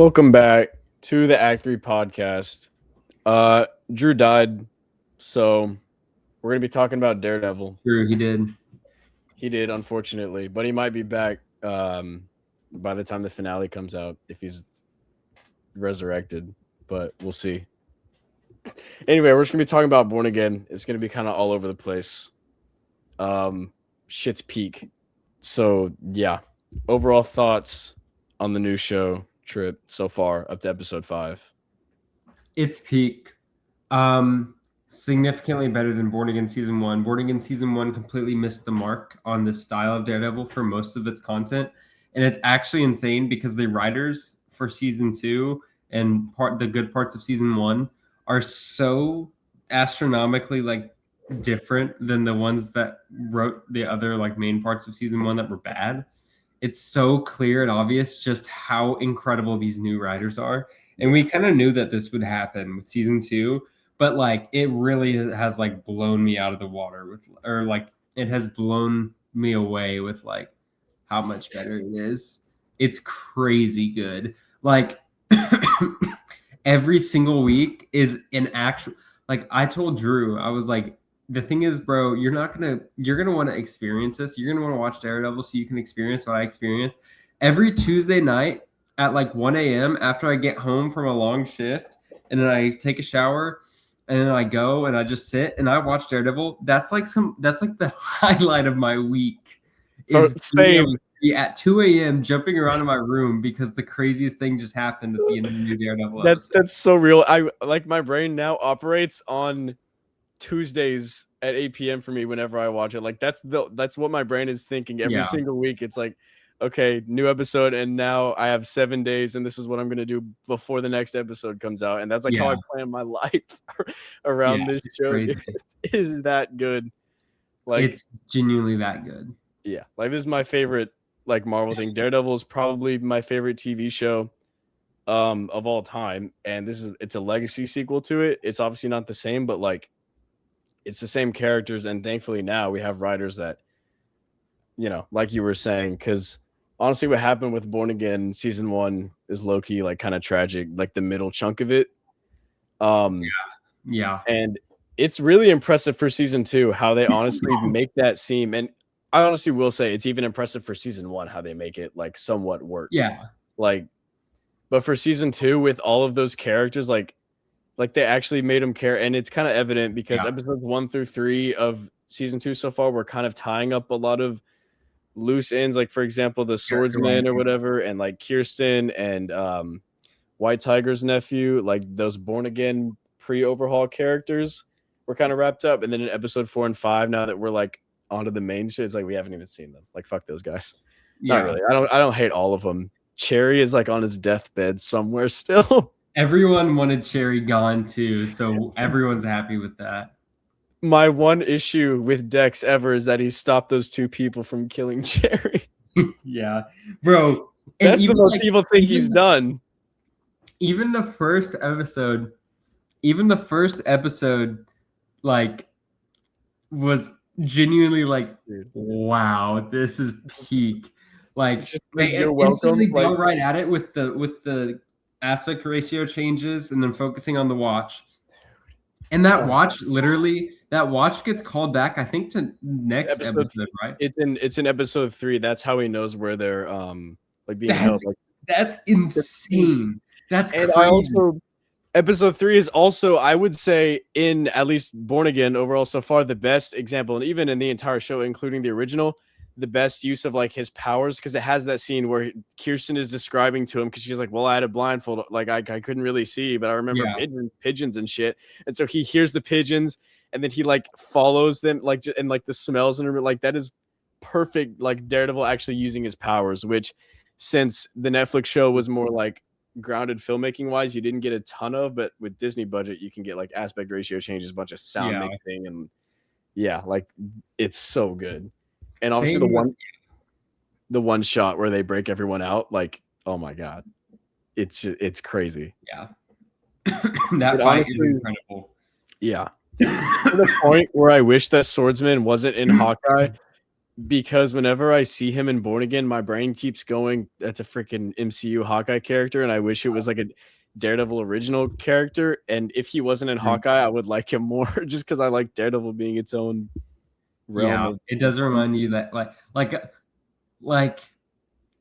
Welcome back to the Act 3 podcast. Drew died, so we're going to be talking about Daredevil. True, he did. He did, unfortunately, but he might be back by the time the finale comes out if he's resurrected, but we'll see. Anyway, we're just going to be talking about Born Again. It's going to be kind of all over the place. Shit's peak. So, yeah. Overall thoughts on the new show trip so far up to episode 5. It's peak. Significantly better than Born Again Season 1. Born Again Season 1 completely missed the mark on the style of Daredevil for most of its content. And it's actually insane because the writers for Season 2 and the good parts of Season 1 are so astronomically different than the ones that wrote the other main parts of Season 1 that were bad. It's so clear and obvious just how incredible these new writers are. And we kind of knew that this would happen with Season 2, but it really has blown me out of the water it has blown me away with how much better it is. It's crazy good. Every single week is an actual, I told Drew, I was like, the thing is, bro, you're going to want to experience this. You're going to want to watch Daredevil so you can experience what I experienced. Every Tuesday night at 1 a.m. after I get home from a long shift, and then I take a shower, and then I go and I just sit and I watch Daredevil. That's the highlight of my week. Same. At 2 a.m. jumping around in my room because the craziest thing just happened at the end of the new Daredevil episode. That's so real. My brain now operates on Tuesdays at 8 p.m. for me whenever I watch it. That's what my brain is thinking every single week. It's okay, new episode, and now I have 7 days, and this is what I'm gonna do before the next episode comes out. And that's how I plan my life around this show. It is that good. It's genuinely that good. Yeah, this is my favorite Marvel thing. Daredevil is probably my favorite TV show of all time, and it's a legacy sequel to it. It's obviously not the same, but it's the same characters, and thankfully now we have writers that, like you were saying, because honestly what happened with Born Again Season 1 is low-key kind of tragic, the middle chunk of it. Yeah. And it's really impressive for Season 2 how they honestly make that seem, and I honestly will say it's even impressive for Season 1 how they make it somewhat work. Yeah. But for Season 2 with all of those characters, they actually made them care, and it's kind of evident because episodes 1 through 3 of Season 2 so far were kind of tying up a lot of loose ends, for example the swordsman or whatever, and Kirsten and White Tiger's nephew, those Born Again pre-overhaul characters were kind of wrapped up. And then in episode 4 and 5, now that we're onto the main shit, it's we haven't even seen them. Fuck those guys. Not really. I don't hate all of them. Cherry is on his deathbed somewhere still. Everyone wanted Cherry gone too, so everyone's happy with that. My one issue with Dex ever is that he stopped those 2 people from killing Cherry. Yeah, bro. That's the most evil thing he's done. Even the first episode, was genuinely wow, this is peak. They instantly go right at it with the aspect ratio changes and then focusing on the watch. And that watch gets called back, I think, to next episode, right? It's in episode 3. That's how he knows where they're being held. That's insane. That's crazy. And episode 3 is also, I would say, in at least Born Again overall so far, the best example, and even in the entire show, including the original, the best use of his powers, because it has that scene where Kirsten is describing to him, because she's well, I had a blindfold, I couldn't really see, but I remember pigeons and shit, and so he hears the pigeons, and then he follows them and the smells, and that is perfect, Daredevil actually using his powers, which since the Netflix show was more grounded filmmaking wise, you didn't get a ton of, but with Disney budget you can get aspect ratio changes, a bunch of sound mixing, and it's so good. And obviously the one shot where they break everyone out, oh my god, it's crazy. Yeah. That fight is incredible. Yeah. To the point where I wish that Swordsman wasn't in Hawkeye, because whenever I see him in Born Again, my brain keeps going, that's a freaking MCU Hawkeye character, and I wish it was like a Daredevil original character. And if he wasn't in Hawkeye, I would like him more just because I like Daredevil being its own realm. Yeah, it does remind you that like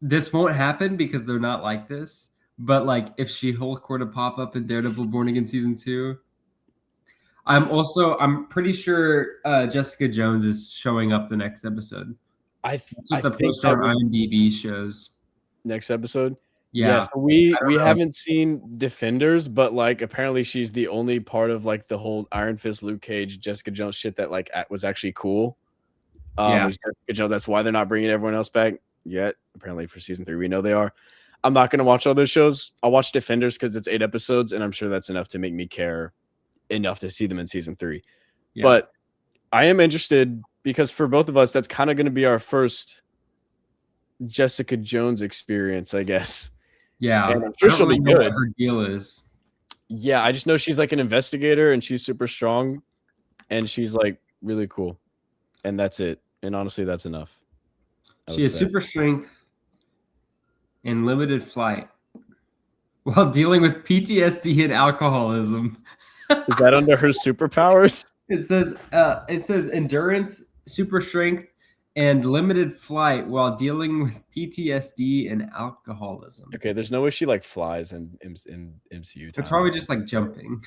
this won't happen because they're not like this. But like if She-Hulk were to pop up in Daredevil Born Again season 2, I'm pretty sure Jessica Jones is showing up the next episode. That's what the poster on IMDb shows. Next episode. Yeah. So we haven't seen Defenders, but like apparently she's the only part of like the whole Iron Fist, Luke Cage, Jessica Jones shit that like was actually cool. Jessica Jones, that's why they're not bringing everyone else back yet. Apparently for season 3, we know they are. I'm not going to watch all those shows. I'll watch Defenders because it's 8 episodes, and I'm sure that's enough to make me care enough to see them in season 3. Yeah. But I am interested because for both of us, that's kind of going to be our first Jessica Jones experience, I guess. Yeah, and I'm sure she'll be good. What her deal is. Yeah, I just know she's like an investigator and she's super strong, and she's like really cool, and that's it. And honestly, that's enough. She has super strength and limited flight while dealing with PTSD and alcoholism. Is that under her superpowers? It says endurance, super strength, and limited flight while dealing with PTSD and alcoholism. Okay, there's no way she like flies in MCU time. It's probably just like jumping.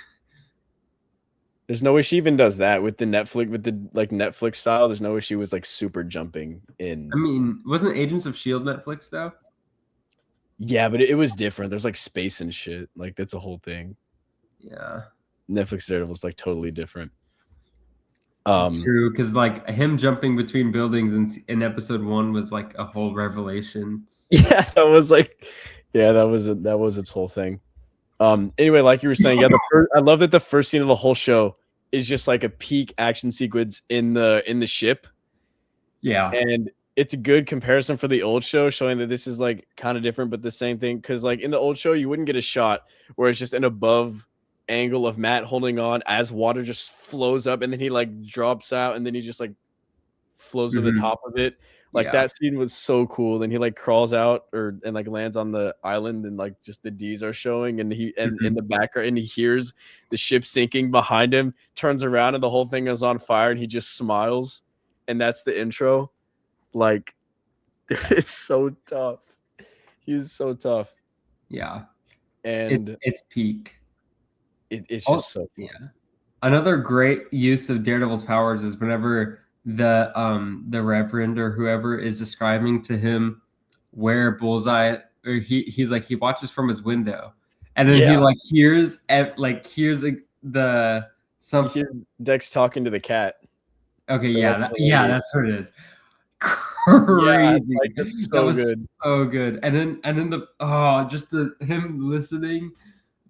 There's no way she even does that with the Netflix style. There's no way she was like super jumping in. I mean, wasn't Agents of S.H.I.E.L.D. Netflix though? Yeah, but it was different. There's like space and shit. Like that's a whole thing. Yeah. Netflix Daredevil is like totally different. True, because like him jumping between buildings in episode 1 was like a whole revelation. Yeah, that was its whole thing. Anyway, like you were saying, I love that the first scene of the whole show is just like a peak action sequence in the ship. Yeah, and it's a good comparison for the old show, showing that this is like kind of different, but the same thing. Because like in the old show, you wouldn't get a shot where it's just an above angle of Matt holding on as water just flows up, and then he like drops out, and then he just like flows to the top of it. Like that scene was so cool. Then he like crawls out and like lands on the island, and like just the D's are showing, and in the background, and he hears the ship sinking behind him, turns around, and the whole thing is on fire, and he just smiles, and that's the intro. Like, it's so tough. He's so tough. Yeah, and it's peak. It's just so fun. Yeah. Another great use of Daredevil's powers is whenever the Reverend or whoever is describing to him where Bullseye, or he's like, he watches from his window, and then he like hears Dex talking to the cat. Okay, that's what it is. Crazy. Yeah, like, so that was good. So good. And then just him listening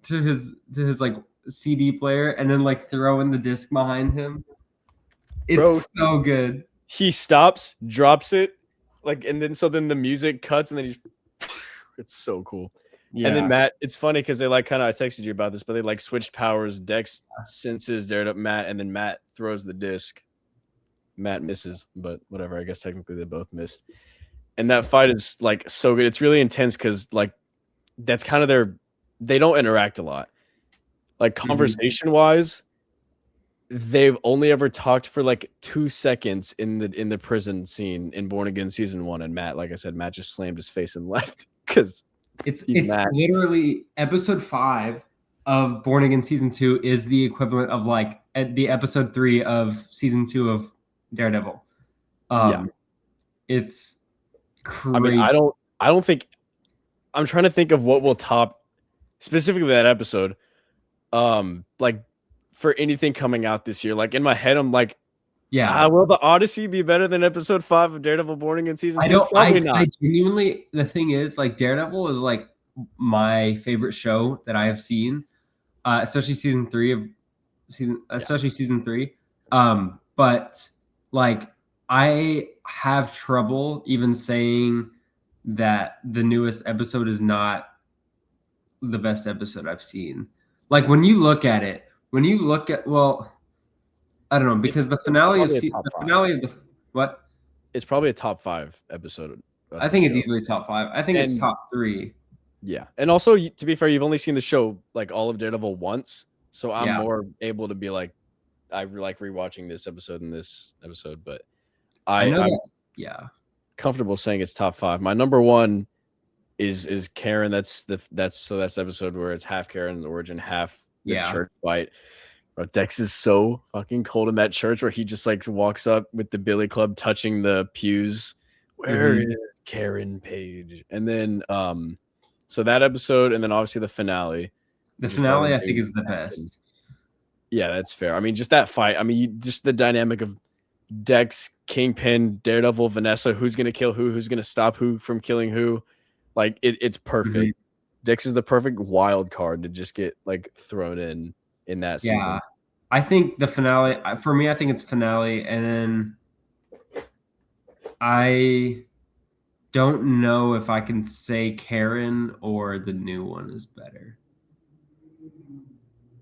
to his like CD player, and then like throwing the disc behind him. It's so good. He stops, drops it, like, and then the music cuts, and then it's so cool. Yeah. And then Matt, it's funny because they like I texted you about this, but they like switched powers. Dex senses Daredevil Matt, and then Matt throws the disc. Matt misses, but whatever. I guess technically they both missed. And that fight is like so good. It's really intense because like that's kind of they don't interact a lot. Like conversation wise, they've only ever talked for like 2 seconds in the prison scene in Born Again season 1. And Matt, like I said, Matt just slammed his face and left because it's literally episode 5 of Born Again season 2 is the equivalent of like the episode 3 of season 2 of Daredevil. It's crazy. I mean, I don't think I'm trying to think of what will top specifically that episode. Like for anything coming out this year. Like in my head, I'm like, will the Odyssey be better than episode 5 of Daredevil Born Again season 2? Probably not. I genuinely, the thing is, like Daredevil is like my favorite show that I have seen, especially season 3. But like I have trouble even saying that the newest episode is not the best episode I've seen. Like when you look at, well, I don't know, because the finale of what? it's probably a top 5 episode of I the think it's show. easily top 5. I think it's And top 3. yeah, and also to be fair, you've only seen the show like all of Daredevil once, so I'm Yeah. more able to be like, I like rewatching this episode and this episode, but I know I'm that. Yeah. comfortable saying it's top 5. My number 1 is Karen. That's the episode where it's half Karen the origin, half the church fight. Bro, Dex is so fucking cold in that church where he just like walks up with the billy club touching the pews. Where is Karen Page? And then so that episode, and then obviously the finale. The finale I think is the best. Yeah, that's fair. I mean, just that fight. I mean, just the dynamic of Dex, Kingpin, Daredevil, Vanessa, who's gonna kill who's gonna stop who from killing who. Like it's perfect. Dex is the perfect wild card to just get like thrown in that season. Yeah, I think the finale for me. I think it's finale, and then I don't know if I can say Karen or the new one is better.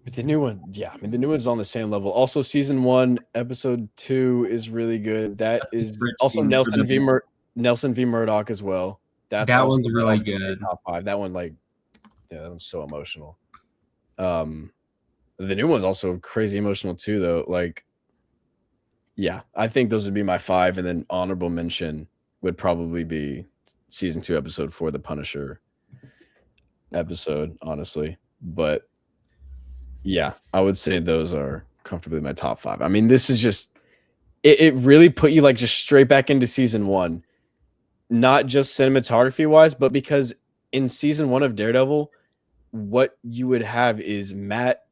But the new one, yeah, I mean the new one's on the same level. Also, season 1, episode 2 is really good. That's is also Nelson v. Murdoch as well. That one's really good. Top 5. That one, like, yeah, that one's so emotional. The new one's also crazy emotional too, though. Like, yeah, I think those would be my 5, and then honorable mention would probably be season 2, episode 4, the Punisher episode, honestly. But yeah, I would say those are comfortably my top 5. I mean, this is just it really put you like just straight back into season 1, not just cinematography wise, but because in season 1 of Daredevil, what you would have is Matt.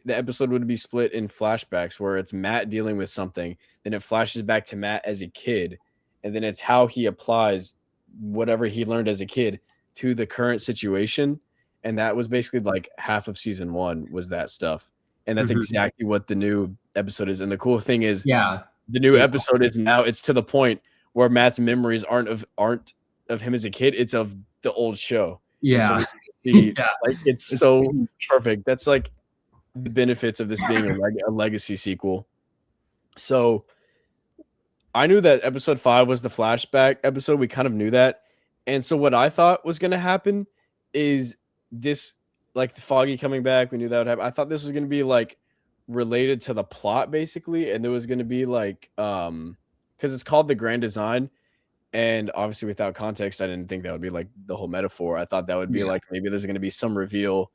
The episode would be split in flashbacks where it's Matt dealing with something, then it flashes back to Matt as a kid, and then it's how he applies whatever he learned as a kid to the current situation. And that was basically like half of season 1 was that stuff. And that's exactly what the new episode is. And the cool thing is, the new episode is now it's to the point where Matt's memories aren't of him as a kid, it's of the old show. Yeah. So see, like it's so perfect. That's like the benefits of this being a legacy sequel. So I knew that episode 5 was the flashback episode. We kind of knew that. And so what I thought was going to happen is this, like the Foggy coming back. We knew that would happen. I thought this was going to be like related to the plot basically. And there was going to be like, because it's called the Grand Design. And obviously without context, I didn't think that would be like the whole metaphor. I thought that would be like, maybe there's going to be some reveal.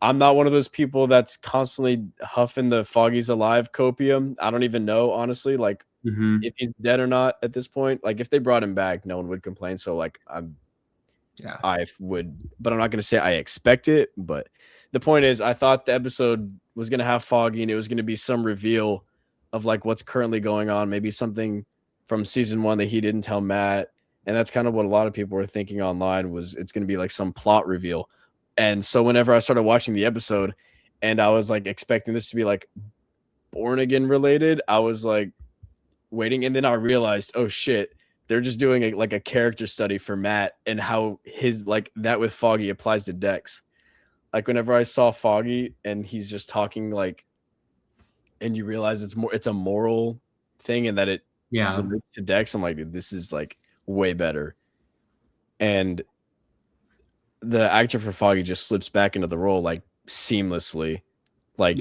I'm not one of those people that's constantly huffing the Foggy's alive copium. I don't even know, honestly, like if he's dead or not at this point. Like if they brought him back, no one would complain. So like I would, but I'm not going to say I expect it. But the point is, I thought the episode was going to have Foggy and it was going to be some reveal of like what's currently going on. Maybe something from season 1 that he didn't tell Matt. And that's kind of what a lot of people were thinking online was it's going to be like some plot reveal. And so whenever I started watching the episode and I was like expecting this to be like Born Again related, I was like waiting. And then I realized, oh shit, they're just doing a character study for Matt and how his like that with Foggy applies to Dex. Like whenever I saw Foggy and he's just talking like, and you realize it's a moral thing and that it relates to Dex. I'm like, dude, this is like way better. And the actor for Foggy just slips back into the role like seamlessly. Like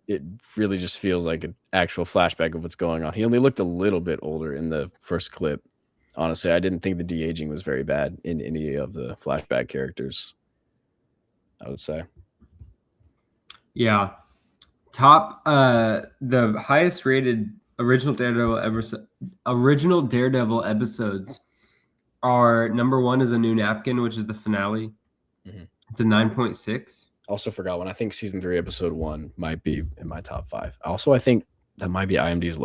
it really just feels like an actual flashback of what's going on. He only looked a little bit older in the first clip. Honestly, I didn't think the de-aging was very bad in any of the flashback characters, I would say. Yeah. Top the highest rated original Daredevil episodes are number 1 is A New Napkin, which is the finale. It's a 9.6. Also forgot one. I think season 3, episode 1 might be in my top 5. Also, I think that might be IMDb's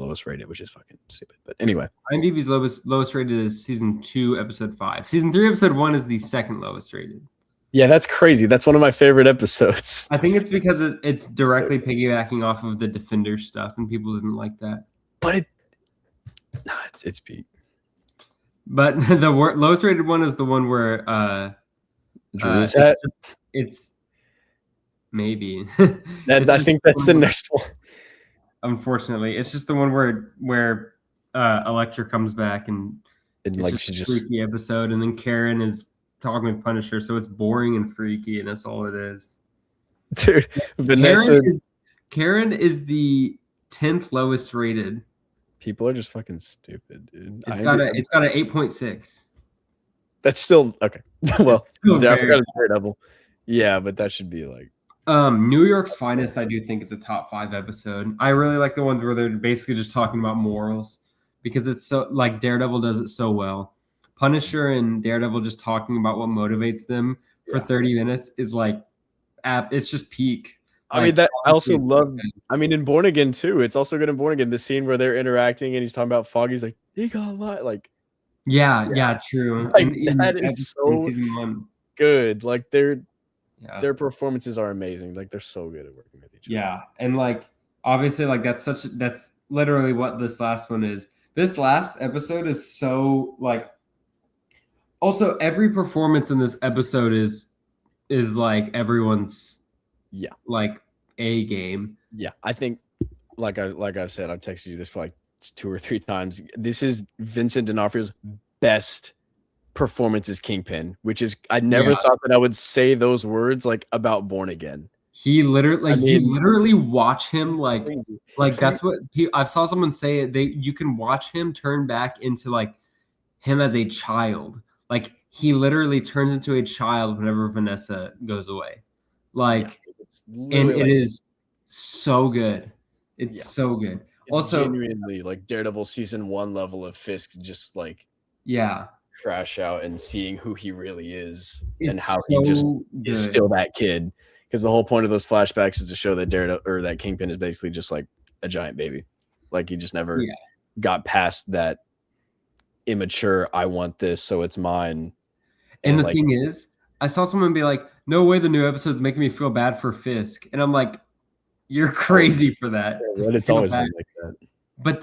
lowest rated, which is fucking stupid. But anyway, IMDb's lowest rated is season 2, episode 5. Season 3, episode 1 is the second lowest rated. Yeah, that's crazy. That's one of my favorite episodes. I think it's because it's directly piggybacking off of the Defender stuff, and people didn't like that. But it's Pete. But the lowest rated one is the one where Drew's hat. It's maybe I think that's the next one. Unfortunately, it's just the one where Elektra comes back and it's like just she a just freaky episode, and then Karen is talking with Punisher, so it's boring and freaky, and that's all it is. dude, Vanessa. Karen is the 10th lowest rated. People are just fucking stupid, dude. It's got an 8.6. That's still okay. Well, still I very forgot Daredevil. Yeah, but that should be like New York's Finest. I do think is a top 5 episode. I really like the ones where they're basically just talking about morals because it's so like Daredevil does it so well. Punisher and Daredevil just talking about what motivates them for 30 minutes is like it's just peak. I mean, that I also love. I mean, in Born Again too, it's also good in Born Again. The scene where they're interacting and he's talking about Foggy's like, he got a lot. Like, yeah, true. Like, that is so good. Like their performances are amazing. Like they're so good at working with each other. Yeah, and like obviously, like that's literally what this last one is. This last episode is so like. Also, every performance in this episode is like everyone's. Yeah, like a game. Yeah, I think like I've said, I've texted you this like 2 or 3 times. This is Vincent D'Onofrio's best performance as Kingpin, which is I never thought that I would say those words like about Born Again. He literally watch him like that's what I saw someone say it. You can watch him turn back into like him as a child. Like he literally turns into a child whenever Vanessa goes away. Like, and it is so good. It's so good. It's also genuinely like Daredevil season 1 level of Fisk, just like crash out and seeing who he really is and how he just is still that kid. Because the whole point of those flashbacks is to show that Daredevil or that Kingpin is basically just like a giant baby. Like he just never got past that immature, I want this, so it's mine. And the thing is, I saw someone be like, no way the new episode's making me feel bad for Fisk. And I'm like, you're crazy for that. But it's always been like that. But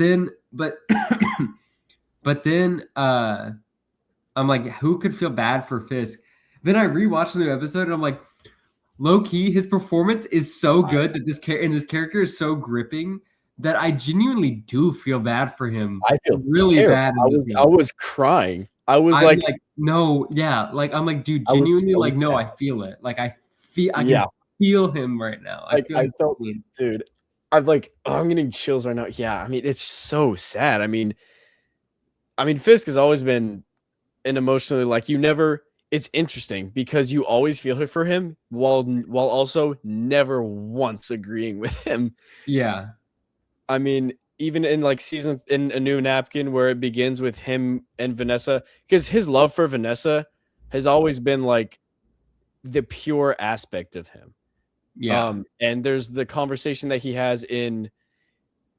then I'm like, who could feel bad for Fisk? Then I rewatched the new episode and I'm like, low key, his performance is so good that this character is so gripping that I genuinely do feel bad for him. I feel really bad. I was crying. I was like, no, yeah, like I'm like, dude, genuinely, like, no, I feel it. Like I can feel him right now. I felt, dude. I'm like, I'm getting chills right now. Yeah, I mean, it's so sad. I mean, Fisk has always been an emotionally like you never. It's interesting because you always feel it for him while also never once agreeing with him. Yeah, I mean, even in like in A New Napkin where it begins with him and Vanessa, because his love for Vanessa has always been like the pure aspect of him. Yeah. And there's the conversation that he has in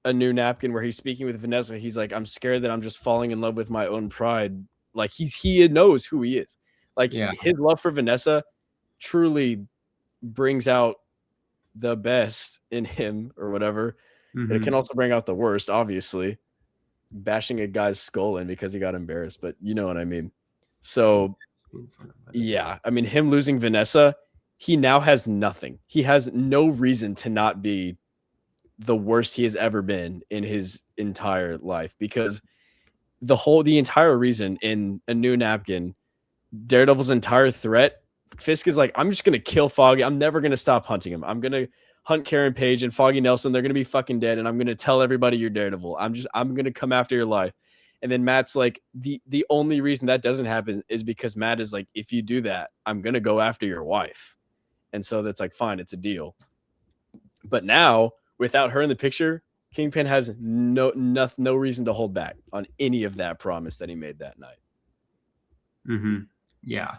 A New Napkin where he's speaking with Vanessa. He's like, I'm scared that I'm just falling in love with my own pride. Like he knows who he is. Like his love for Vanessa truly brings out the best in him or whatever. Mm-hmm. It can also bring out the worst, obviously. Bashing a guy's skull in because he got embarrassed, but you know what I mean. So, yeah, I mean, him losing Vanessa, he now has nothing. He has no reason to not be the worst he has ever been in his entire life because the entire reason in A New Napkin, Daredevil's entire threat, Fisk is like, I'm just going to kill Foggy. I'm never going to stop hunting him. I'm going to hunt Karen Page and Foggy Nelson. They're going to be fucking dead. And I'm going to tell everybody you're Daredevil. I'm going to come after your life. And then Matt's like, the only reason that doesn't happen is because Matt is like, if you do that, I'm going to go after your wife. And so that's like, fine, it's a deal. But now without her in the picture, Kingpin has no reason to hold back on any of that promise that he made that night. Mm-hmm. Yeah.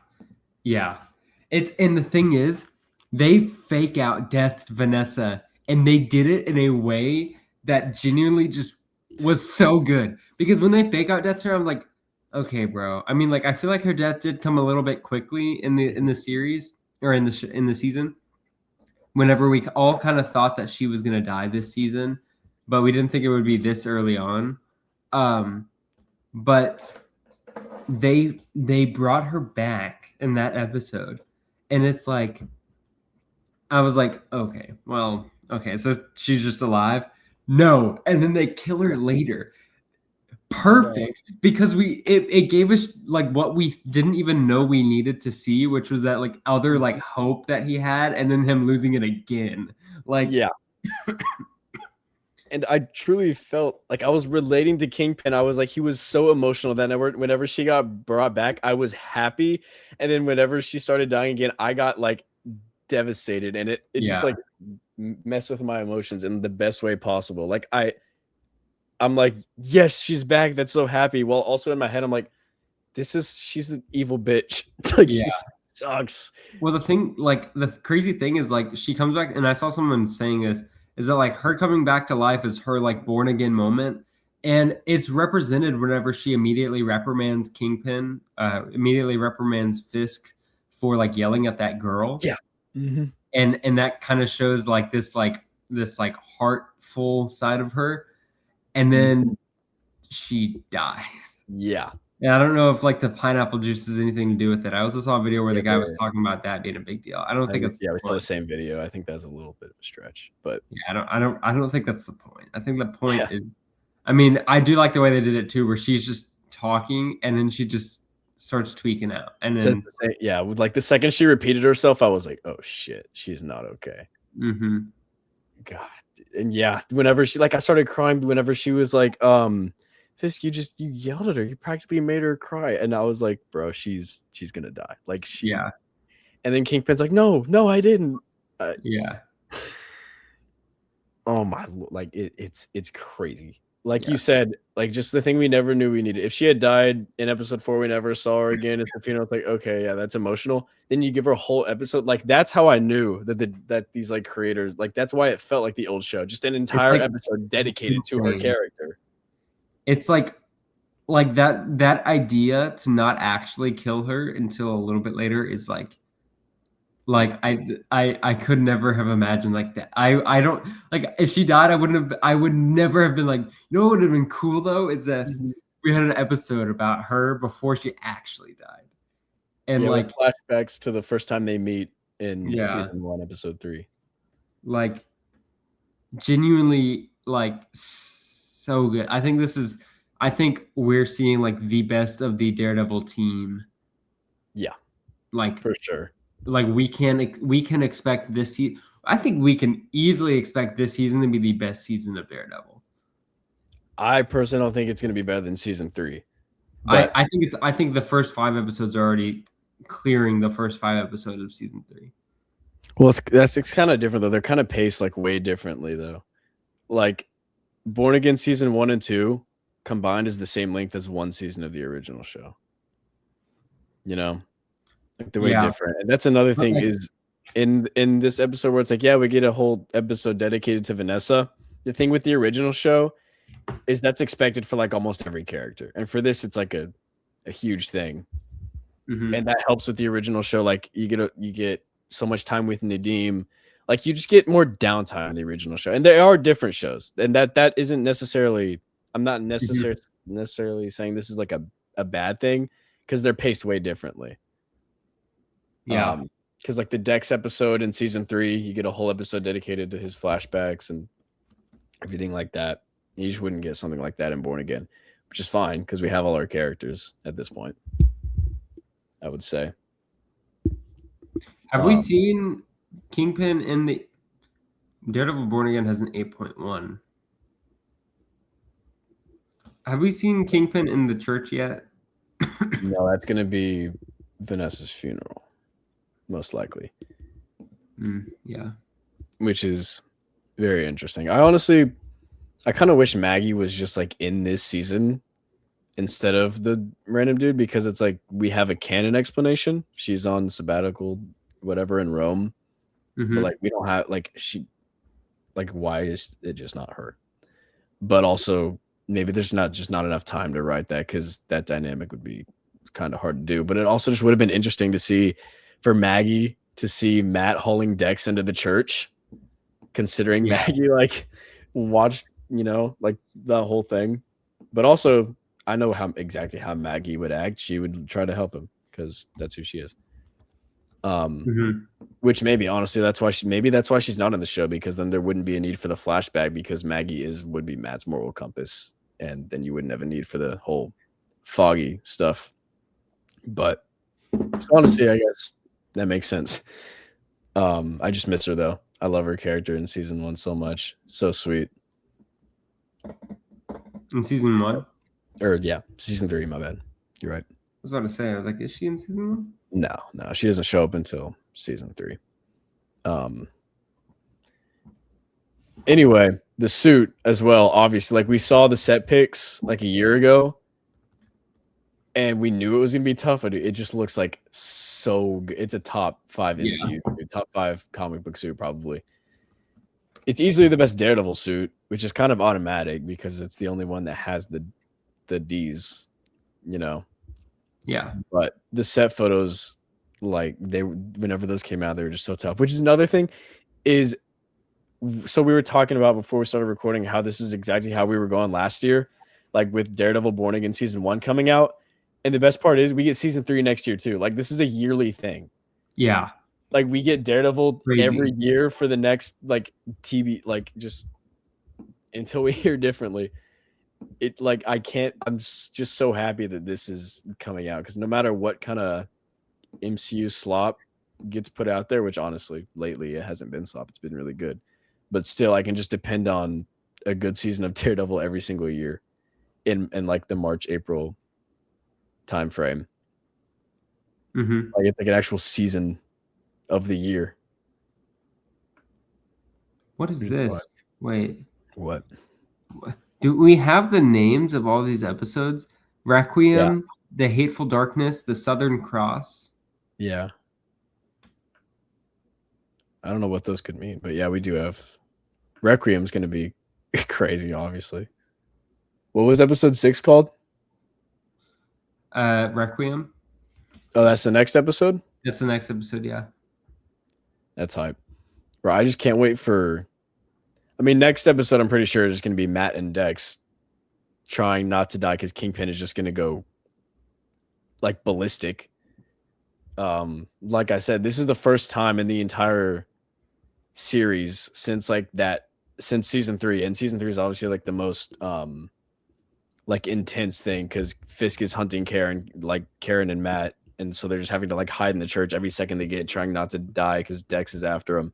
And the thing is, they fake out death to Vanessa, and they did it in a way that genuinely just was so good. Because when they fake out death to her, I'm like, okay, bro. I mean, like, I feel like her death did come a little bit quickly in the series or in the season. Whenever we all kind of thought that she was gonna die this season, but we didn't think it would be this early on. But they brought her back in that episode, and it's like, I was like, okay, so she's just alive. No, and then they kill her later. perfect because it gave us like what we didn't even know we needed to see, which was that like other like hope that he had, and then him losing it again. Like Yeah. And I truly felt like I was relating to Kingpin. I was like, he was so emotional that whenever she got brought back, I was happy. And then whenever she started dying again, I got like devastated. And it just like messed with my emotions in the best way possible. Like I'm like, yes, she's back. That's so happy. While also in my head, I'm like, she's an evil bitch. Like she sucks. Well, the crazy thing is like she comes back, and I saw someone saying this, is that like her coming back to life is her like born again moment. And it's represented whenever she immediately reprimands Kingpin, immediately reprimands Fisk for like yelling at that girl. Yeah. Mm-hmm. And that kind of shows like this heartful side of her. And then she dies. Yeah. Yeah, I don't know if like the pineapple juice has anything to do with it. I also saw a video where the guy was talking about that being a big deal. I don't think it's we saw the same video. I think that's a little bit of a stretch, but yeah, I don't think that's the point. I think the point is, I mean, I do like the way they did it too, where she's just talking and then she just starts tweaking out, and then with like the second she repeated herself, I was like, oh shit, she's not okay. Mm-hmm. God, and yeah, whenever she I started crying whenever she was like, Fisk, you yelled at her. You practically made her cry. And I was like, bro, she's gonna die. Like And then Kingpin's like, no, I didn't. Yeah. Oh my, like it's crazy. Like you said, like just the thing we never knew we needed. If she had died in episode 4, we never saw her again at the funeral. It's like, okay, yeah, that's emotional. Then you give her a whole episode. Like that's how I knew that these like creators, like that's why it felt like the old show. Just an entire episode dedicated to her character. It's like that idea to not actually kill her until a little bit later is like I could never have imagined like that. I don't like if she died, I would never have been like, you know what would have been cool though is that we had an episode about her before she actually died. And like flashbacks to the first time they meet in season 1, episode 3. Like genuinely like so good. I think we're seeing like the best of the Daredevil team. Yeah. Like for sure. Like we can expect this season. I think we can easily expect this season to be the best season of Daredevil. I personally don't think it's going to be better than season 3. But I think the first 5 episodes are already clearing the first 5 episodes of season 3. Well, it's kind of different though. They're kind of paced like way differently though. Like Born Again season 1 and 2 combined is the same length as one season of the original show. You know, like the way different. And that's another thing is in this episode where it's like, yeah, we get a whole episode dedicated to Vanessa. The thing with the original show is that's expected for like almost every character. And for this, it's like a huge thing. Mm-hmm. And that helps with the original show. Like you get so much time with Nadeem. Like you just get more downtime in the original show. And there are different shows. And that isn't necessarily, I'm not necessarily saying this is like a bad thing because they're paced way differently. Yeah. Because like the Dex episode in season 3, you get a whole episode dedicated to his flashbacks and everything like that. You just wouldn't get something like that in Born Again, which is fine because we have all our characters at this point, I would say. Have we seen Kingpin in the Daredevil Born Again has an 8.1. Have we seen Kingpin in the church yet? No, that's going to be Vanessa's funeral, most likely. Yeah. Which is very interesting. I kind of wish Maggie was just like in this season instead of the random dude because it's like we have a canon explanation. She's on sabbatical, whatever, in Rome. Mm-hmm. But like we don't have why is it just not her? But also maybe there's not enough time to write that because that dynamic would be kind of hard to do. But it also just would have been interesting to see for Maggie to see Matt hauling Dex into the church, considering Maggie like watched, like the whole thing. But also I know exactly how Maggie would act. She would try to help him because that's who she is. Which maybe honestly that's why she's not in the show because then there wouldn't be a need for the flashback because Maggie would be Matt's moral compass and then you wouldn't have a need for the whole Foggy stuff. But so honestly, I guess that makes sense. I just miss her though. I love her character in season 1 so much. So sweet. In season 1? Or yeah, season 3, my bad. You're right. I was about to say, I was like, is she in season 1? No, she doesn't show up until season 3. Anyway, the suit as well, obviously, like we saw the set pics like a year ago, and we knew it was gonna be tough, but it just looks like so good. It's a top 5 MCU, top 5 comic book suit probably. It's easily the best Daredevil suit, which is kind of automatic because it's the only one that has the D's, you know. Yeah. But the set photos, like whenever those came out, they were just so tough. Which is another thing is, so we were talking about before we started recording how this is exactly how we were going last year, like with Daredevil Born Again season 1 coming out. And the best part is we get season 3 next year too. Like this is a yearly thing. Yeah. Like we get Daredevil Crazy. every year for the next like TV, like just until we hear differently. It like I'm just so happy that this is coming out because no matter what kind of MCU slop gets put out there, which honestly lately it hasn't been slop, it's been really good, but still I can just depend on a good season of Daredevil every single year in like the March-April time frame. Mm-hmm. Like it's like an actual season of the year. What is this? What? Wait. What? Do we have the names of all these episodes? Requiem, The Hateful Darkness, The Southern Cross. Yeah. I don't know what those could mean, but yeah, we do have. Requiem's going to be crazy, obviously. What was episode 6 called? Requiem. Oh, that's the next episode? That's the next episode, yeah. That's hype. Bro, I just can't wait for... I mean, next episode, I'm pretty sure is just going to be Matt and Dex trying not to die because Kingpin is just going to go, like, ballistic. Like I said, this is the first time in the entire series since season 3, and season 3 is obviously like the most like intense thing because Fisk is hunting Karen and Matt, and so they're just having to like hide in the church every second they get, trying not to die because Dex is after them.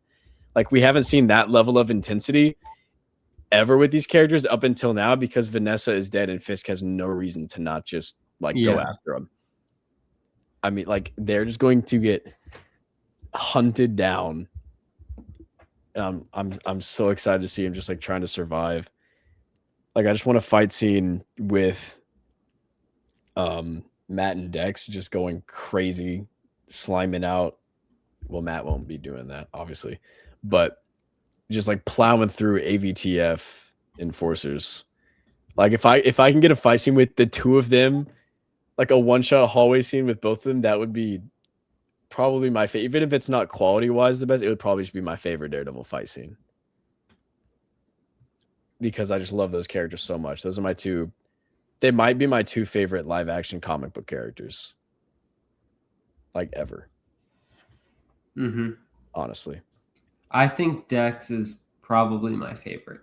Like we haven't seen that level of intensity ever with these characters up until now because Vanessa is dead and Fisk has no reason to not just go after them. I mean, like they're just going to get hunted down. I'm so excited to see him just like trying to survive. Like I just want a fight scene with Matt and Dex just going crazy, sliming out. Well, Matt won't be doing that, obviously, but just like plowing through AVTF enforcers. Like if I can get a fight scene with the two of them, like a one-shot hallway scene with both of them, that would be probably my favorite. Even if it's not quality-wise the best, it would probably just be my favorite Daredevil fight scene. Because I just love those characters so much. Those are my two. They might be my two favorite live-action comic book characters. Like, ever. Mm-hmm. Honestly. I think Dex is probably my favorite.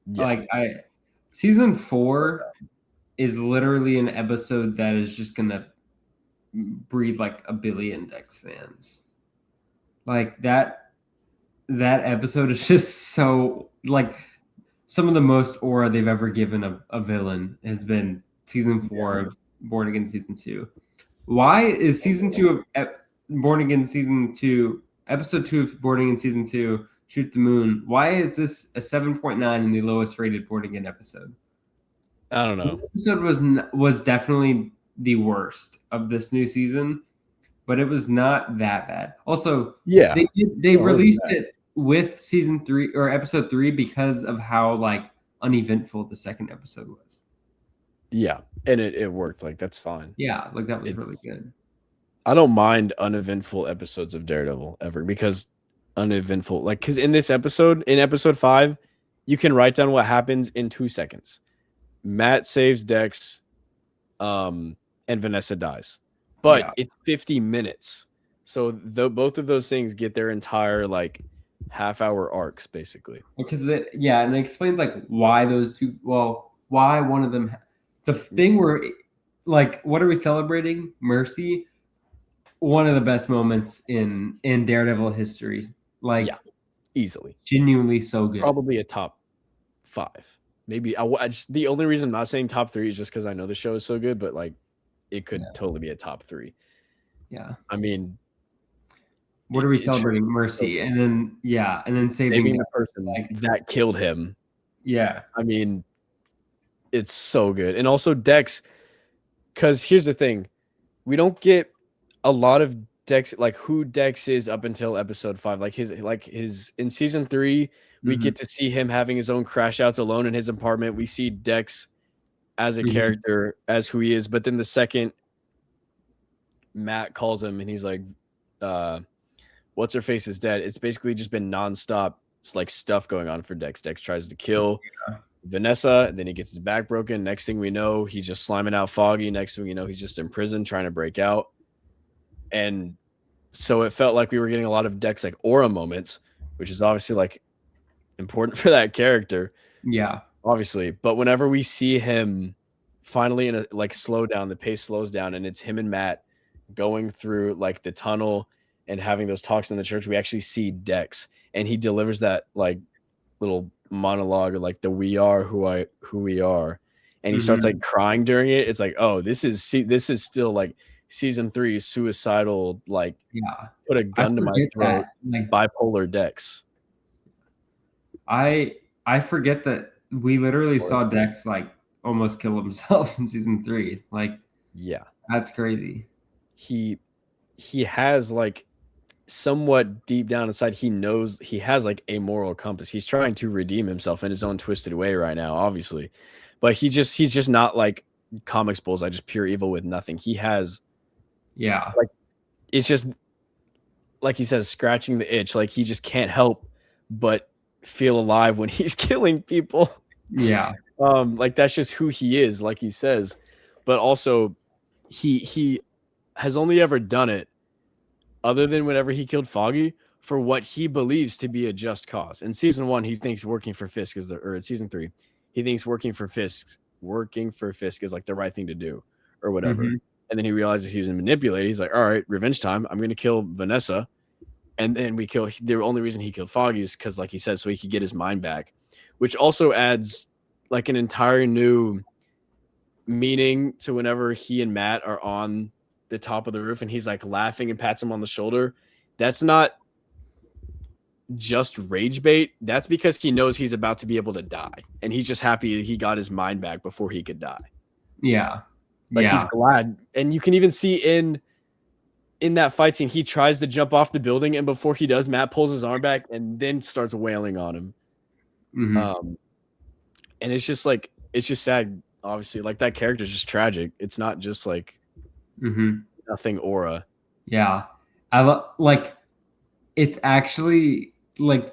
Yeah. Like, season 4 is literally an episode that is just gonna breed like a billion Dex fans. Like that episode is just so like some of the most aura they've ever given a villain has been season 4 of Born Again season 2. Why is season 2 of Born Again season 2, episode 2 of Born Again season 2, Shoot the Moon? Why is this a 7.9 in the lowest rated Born Again episode? I don't know. The episode was definitely the worst of this new season, but it was not that bad. Also, yeah, they released it with season 3 or episode 3 because of how like uneventful the second episode was. Yeah, and it worked. Like that's fine. Yeah, like that was really good. I don't mind uneventful episodes of Daredevil ever because uneventful, like because in episode 5, you can write down what happens in 2 seconds. Matt saves Dex, and Vanessa dies. But it's 50 minutes. So both of those things get their entire like half-hour arcs, basically. Because and it explains like why those two. Well, why one of them. The thing where, like, what are we celebrating? Mercy. One of the best moments in Daredevil history. Like, Yeah, easily. genuinely so good. Probably a top 5. Maybe I just the only reason I'm not saying top 3 is just because I know the show is so good, but like it could totally be a top 3. Yeah. I mean, what are we it's celebrating? just Mercy, so and then saving the person like, that killed him. yeah. I mean, it's so good. And also Dex, because here's the thing. We don't get a lot of Dex, like who Dex is up until episode 5. Like his in season 3, we get to see him having his own crash outs alone in his apartment. We see Dex as a character, as who he is. But then the second Matt calls him and he's like, what's her face is dead. It's basically just been nonstop. It's like stuff going on for Dex. Dex tries to kill Vanessa, and then he gets his back broken. Next thing we know, he's just sliming out Foggy. Next thing you know, he's just in prison trying to break out. And so it felt like we were getting a lot of Dex like aura moments, which is obviously like important for that character. Yeah. Obviously. But whenever we see him finally in a like slow down, the pace slows down, and it's him and Matt going through like the tunnel and having those talks in the church, we actually see Dex, and he delivers that like little monologue of like the we are who we are, and he starts like crying during it. It's like, oh, this is still like season 3 suicidal, like put a gun to my throat, like bipolar Dex. I forget that we literally saw Dex like almost kill himself in season 3. Like, yeah, that's crazy. He has like somewhat deep down inside, he knows he has like a moral compass. He's trying to redeem himself in his own twisted way right now, obviously, but he's just not like comics bullseye, just pure evil with nothing. He has, like, it's just like he says, scratching the itch. Like he just can't help but feel alive when he's killing people. Like that's just who he is, like he says. But also he has only ever done it, other than whenever he killed Foggy, for what he believes to be a just cause. In season 1, he thinks working for Fisk is or in season 3, he thinks working for Fisk is like the right thing to do or whatever. And then he realizes he was manipulated. He's like, all right, revenge time. I'm going to kill Vanessa. And then the only reason he killed Foggy is because, like he said, so he could get his mind back, which also adds like an entire new meaning to whenever he and Matt are on the top of the roof and he's like laughing and pats him on the shoulder. That's not just rage bait. That's because he knows he's about to be able to die, and he's just happy he got his mind back before he could die. Like he's glad. And you can even see in that fight scene, he tries to jump off the building, and before he does, Matt pulls his arm back and then starts wailing on him. And it's just like, it's just sad, obviously. Like that character is just tragic. It's not just like nothing aura. I like, it's actually like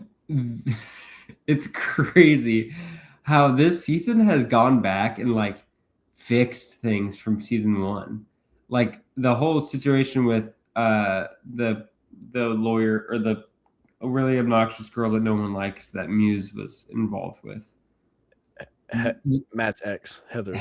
it's crazy how this season has gone back and like fixed things from season 1. Like the whole situation with the lawyer, or the really obnoxious girl that no one likes that Muse was involved with. Matt's ex, Heather.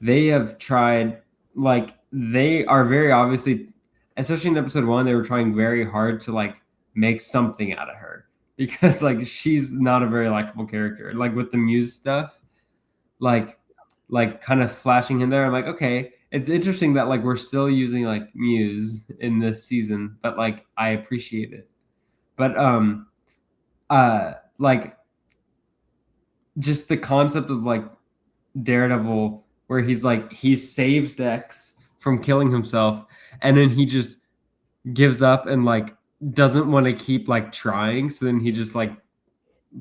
They have tried, like, they are very obviously, especially in episode 1, they were trying very hard to like make something out of her, because like she's not a very likable character. Like with the Muse stuff, like kind of flashing in there, I'm like, okay, it's interesting that like we're still using like Muse in this season, but like I appreciate it. But like just the concept of like Daredevil, where he's like, he saves Dex from killing himself, and then he just gives up and like doesn't want to keep like trying, so then he just like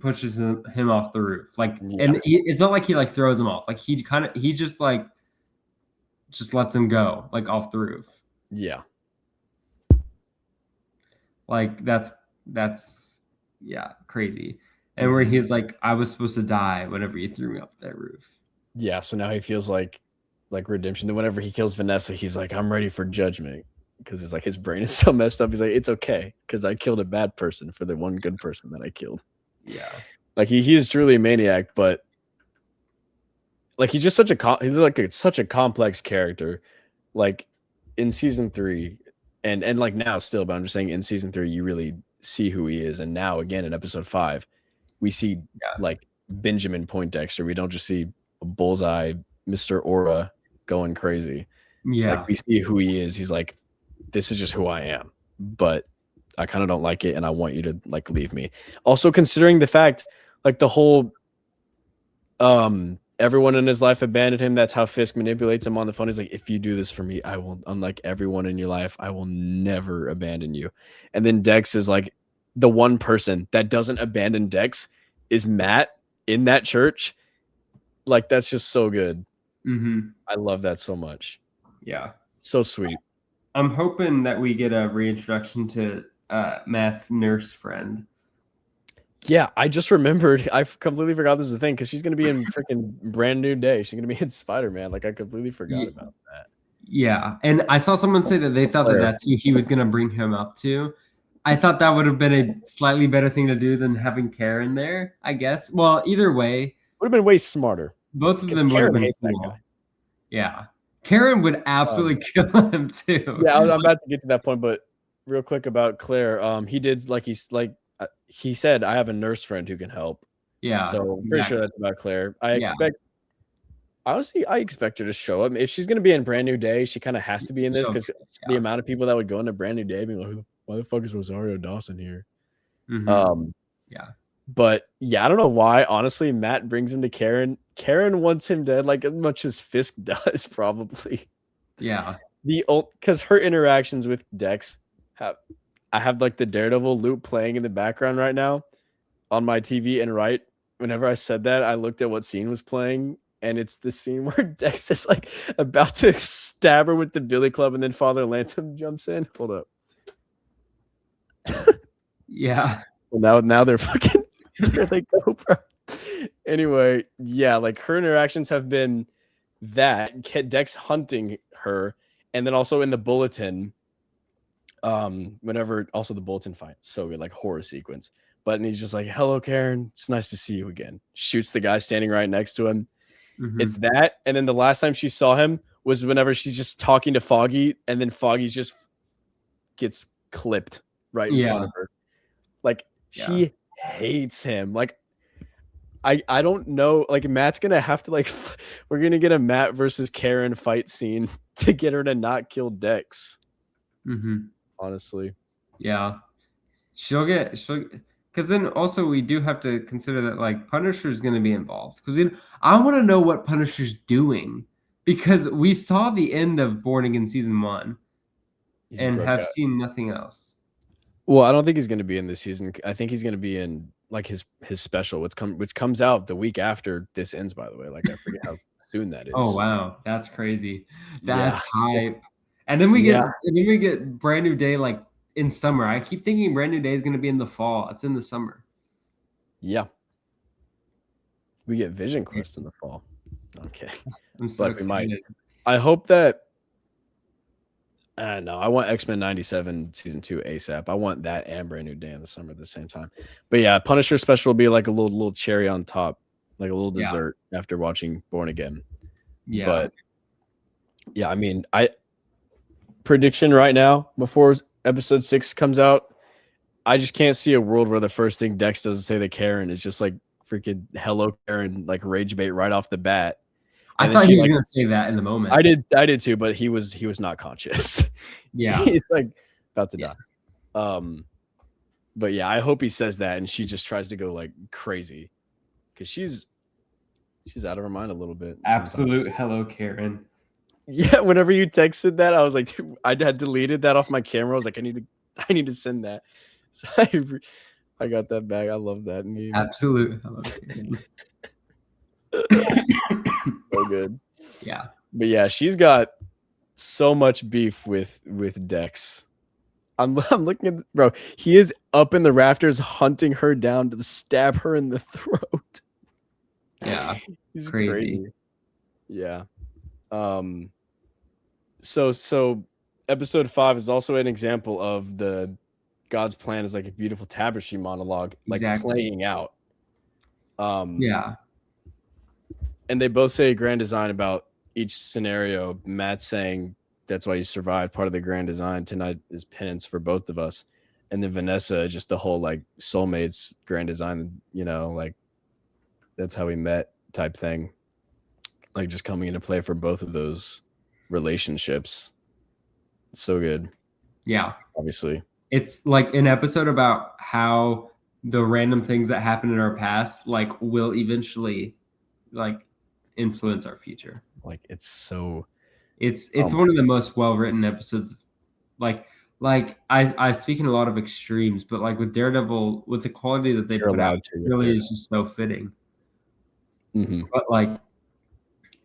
pushes him off the roof. Like, and it's not like he like throws him off. Like he just like just lets him go like off the roof. Like that's crazy. And where he's like, I was supposed to die whenever you threw me off that roof. So now he feels like redemption. Then whenever he kills Vanessa, he's like, I'm ready for judgment, because it's like his brain is so messed up. He's like, it's okay, because I killed a bad person for the one good person that I killed. Like he is truly a maniac, but like he's just such a such a complex character. Like in season 3, and like now still, but I'm just saying in season 3 you really see who he is, and now again in episode 5 we see like Benjamin Poindexter. We don't just see a Bullseye, Mr. Aura going crazy. Yeah. Like we see who he is. He's like, this is just who I am, but I kind of don't like it, and I want you to like leave me. Also, considering the fact, like the whole, everyone in his life abandoned him. That's how Fisk manipulates him on the phone. He's like, if you do this for me, I will, unlike everyone in your life, I will never abandon you. And then Dex is like, the one person that doesn't abandon Dex is Matt in that church. Like that's just so good. Mm-hmm. I love that so much. Yeah. So sweet. I'm hoping that we get a reintroduction to Matt's nurse friend. Yeah, I just remembered. I completely forgot this was a thing because she's going to be in freaking Brand New Day. She's going to be in Spider-Man. Like, I completely forgot about that. Yeah, and I saw someone say that they thought that that's who he was going to bring him up to. I thought that would have been a slightly better thing to do than having Karen there, I guess. Well, either way. Would have been way smarter. Both of them would have been cool. Yeah. Karen would absolutely kill him too. Yeah, I'm about to get to that point, but real quick about Claire. He did he said, I have a nurse friend who can help. Yeah. So I'm pretty sure that's about Claire. Honestly, I expect her to show up. If she's going to be in Brand New Day, she kind of has to be in this because the amount of people that would go into Brand New Day being like, why the fuck is Rosario Dawson here? Mm-hmm. But yeah, I don't know why. Honestly, Matt brings him to Karen. Karen wants him dead, like as much as Fisk does, probably. Yeah. Because her interactions with Dex I have like the Daredevil loop playing in the background right now on my TV, and whenever I said that, I looked at what scene was playing, and it's the scene where Dex is like about to stab her with the billy club, and then Father Lantom jumps in. Hold up. Yeah. Well, now they're fucking here they go, bro. Anyway, yeah, like her interactions have been that Dex hunting her, and then also in the bulletin, whenever also the bulletin fight, so good, like horror sequence. But he's just like, hello, Karen, it's nice to see you again. Shoots the guy standing right next to him. Mm-hmm. It's that, and then the last time she saw him was whenever she's just talking to Foggy, and then Foggy's just gets clipped right in front of her. Like she hates him. Like I don't know. Like Matt's gonna have to we're gonna get a Matt versus Karen fight scene to get her to not kill Dex. Mm-hmm. Honestly, yeah, she'll because then also we do have to consider that like Punisher's gonna be involved because I want to know what Punisher's doing because we saw the end of Born Again season 1 and have seen nothing else. Well, I don't think he's going to be in this season. I think he's going to be in like his special, which comes out the week after this ends. By the way, like I forget how soon that is. Oh wow, that's crazy. That's hype. And then we get Brand New Day like in summer. I keep thinking Brand New Day is going to be in the fall. It's in the summer. Yeah. We get Vision Quest in the fall. Okay. I'm so excited. I hope that. No, I want X-Men 97 season 2 ASAP. I want that and Brand New Day in the summer at the same time. But yeah, Punisher special will be like a little cherry on top, like a little dessert after watching Born Again. Yeah. But yeah, I mean, prediction right now before episode 6 comes out, I just can't see a world where the first thing Dex doesn't say to Karen is just like freaking hello Karen, like rage bait right off the bat. I thought he was going to say that in the moment. I did too, but he was not conscious. Yeah. He's like about to die. But yeah, I hope he says that and she just tries to go like crazy because she's out of her mind a little bit. Absolute hello, Karen. Yeah, whenever you texted that, I was like, dude, I had deleted that off my camera. I was like, I need to send that. So I got that back. I love that meme. Absolute hello, Karen. So good. Yeah. But yeah, she's got so much beef with Dex. I'm looking at bro. He is up in the rafters hunting her down to stab her in the throat. Yeah. He's crazy. Yeah. So episode 5 is also an example of the God's plan is like a beautiful tapestry monologue, like playing out. Yeah. and they both say grand design about each scenario. Matt saying that's why you survived. Part of the grand design tonight is penance for both of us. And then Vanessa, just the whole like soulmates grand design, like that's how we met type thing. Like just coming into play for both of those relationships. So good. Yeah. Obviously. It's like an episode about how the random things that happen in our past like will eventually like influence our future. Like it's one of the most well-written episodes. Like I speak in a lot of extremes, but like with Daredevil, with the quality that they put out, it really is just so fitting. Mm-hmm. But like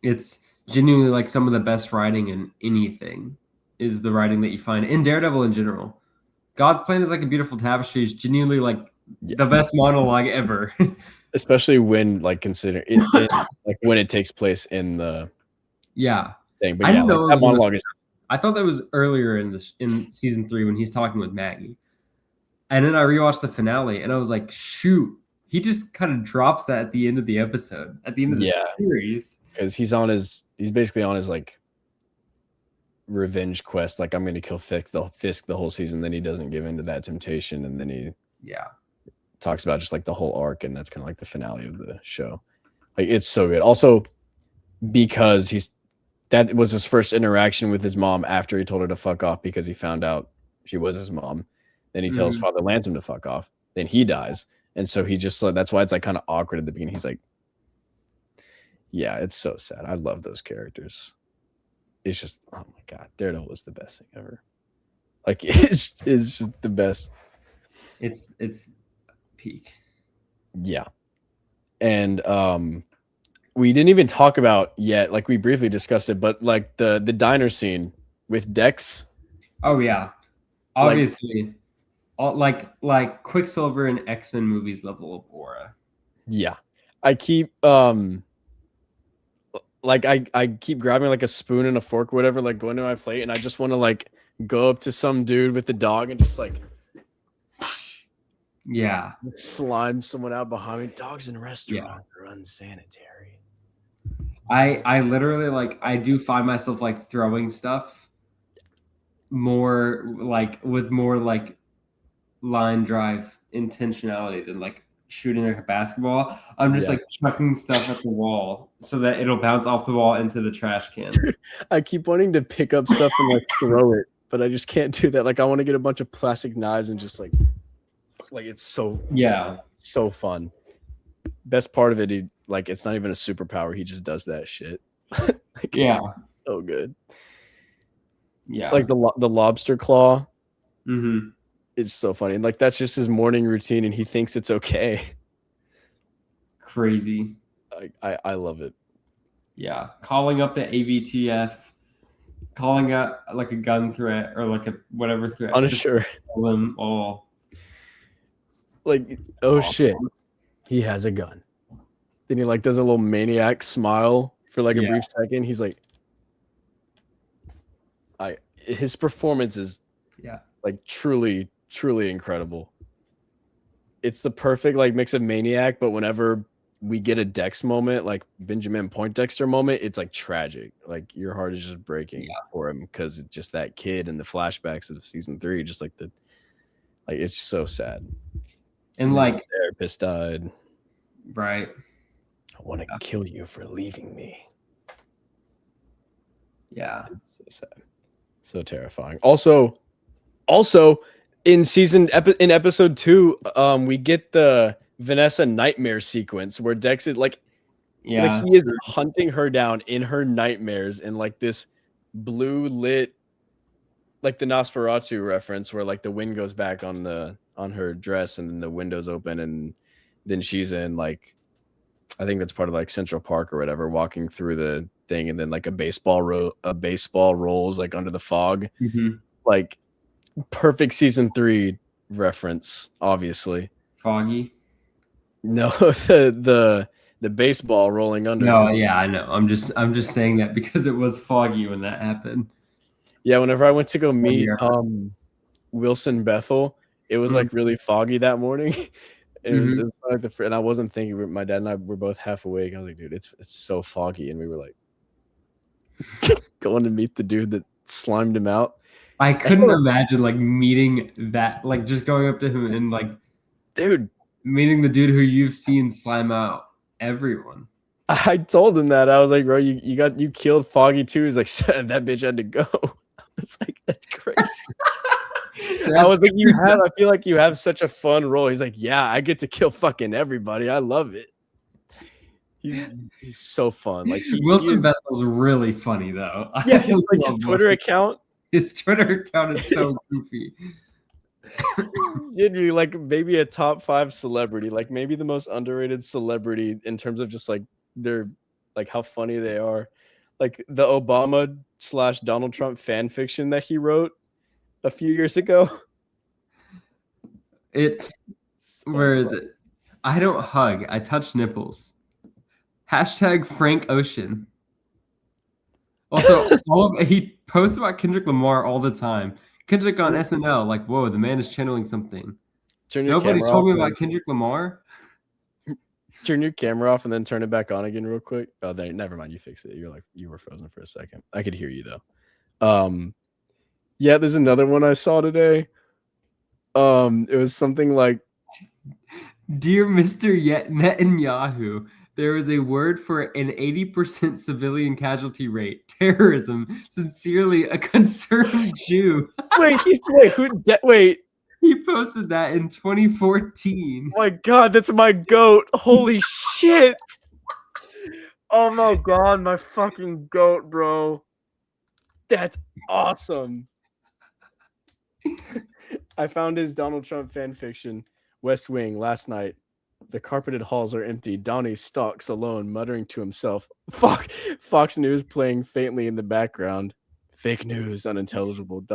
it's genuinely like some of the best writing in anything is the writing that you find in Daredevil in general. God's Plan is like a beautiful tapestry. It's genuinely like the best monologue ever. Especially when like considering it like when it takes place in the thing. But I didn't know that monologue is. I thought that was earlier in season 3 when he's talking with Maggie. And then I rewatched the finale and I was like, shoot, he just kind of drops that at the end of the episode, at the end of the series. Because he's basically on his like revenge quest. Like, I'm going to kill Fisk the whole season. Then he doesn't give in to that temptation. And then he talks about just like the whole arc. And that's kind of like the finale of the show. Like, it's so good. Also, because that was his first interaction with his mom after he told her to fuck off because he found out she was his mom. Then he tells Father Lantom to fuck off. Then he dies. And so he just, that's why it's like kind of awkward at the beginning. He's like, yeah, it's so sad. I love those characters. It's just, oh my God, Daredevil was the best thing ever. Like, it's just the best. It's peak. Yeah. And we didn't even talk about yet, like we briefly discussed it, but like the diner scene with Dex. Oh yeah. Obviously. Like Quicksilver in X-Men movies level of aura. Yeah. I keep I keep grabbing like a spoon and a fork or whatever, like going to my plate, and I just want to like go up to some dude with the dog and just like slime someone out behind me. Dogs in restaurants are unsanitary. I literally like I do find myself like throwing stuff more like with more like line drive intentionality than like shooting like a basketball. I'm just like chucking stuff at the wall so that it'll bounce off the wall into the trash can. I keep wanting to pick up stuff and like throw it, but I just can't do that. Like I want to get a bunch of plastic knives and just like it's so so fun. Best part of it, like it's not even a superpower. He just does that shit. So good. Yeah, like the lobster claw. Mm-hmm. It's so funny. And like that's just his morning routine and he thinks it's okay. Crazy. I love it. Yeah. Calling up the AVTF, calling out like a gun threat or like a whatever threat. Unsure. Them all. Like, oh shit. He has a gun. Then he like does a little maniac smile for like a brief second. He's like his performance is like truly incredible. It's the perfect like mix of maniac, but whenever we get a Dex moment, like Benjamin Poindexter moment, it's like tragic. Like your heart is just breaking for him because it's just that kid and the flashbacks of season 3, just like it's so sad. And like the therapist died. Right. I want to kill you for leaving me. Yeah. It's so sad. So terrifying. Also in episode 2, we get the Vanessa nightmare sequence where Dex is like he is hunting her down in her nightmares in like this blue lit, like the Nosferatu reference where like the wind goes back on her dress and then the windows open and then she's in like, I think that's part of like Central Park or whatever, walking through the thing and then like a baseball rolls like under the fog. Mm-hmm. Like perfect season 3 reference, obviously. Foggy. No, the baseball rolling under. No, yeah, I know. I'm just saying that because it was foggy when that happened. Yeah, whenever I went to go meet Wilson Bethel, it was like really foggy that morning. And it was like and I wasn't thinking. My dad and I were both half awake. I was like, dude, it's so foggy, and we were like going to meet the dude that slimed him out. I couldn't imagine like meeting that, like just going up to him and like, dude, meeting the dude who you've seen slime out everyone. I told him that. I was like, bro, you killed Foggy too. He's like, that bitch had to go. I was like, that's crazy. I was like, I feel like you have such a fun role. He's like, yeah, I get to kill fucking everybody. I love it. He's so fun. Like Wilson Bethel's really funny though. Yeah, his Twitter account. His Twitter account is so goofy. Genuinely, like maybe a top 5 celebrity, like maybe the most underrated celebrity in terms of just like their like how funny they are. Like the Obama/Donald Trump fan fiction that he wrote a few years ago. Where is it? I don't hug, I touch nipples. Hashtag Frank Ocean. Also, he posts about Kendrick Lamar all the time. Kendrick on SNL, like, whoa, the man is channeling something. Nobody told me about Kendrick Lamar. Turn your camera off and then turn it back on again real quick. Oh, never mind. You fixed it. You're like, you were frozen for a second. I could hear you though. Yeah, there's another one I saw today. It was something like, Dear Mr. Netanyahu, there is a word for an 80% civilian casualty rate. Terrorism. Sincerely, a concerned Jew. Wait. He posted that in 2014. Oh my God, that's my goat. Holy shit. Oh my God, my fucking goat, bro. That's awesome. I found his Donald Trump fan fiction, West Wing, last night. The carpeted halls are empty. Donnie stalks alone, muttering to himself. Fox News playing faintly in the background. Fake news, unintelligible. ...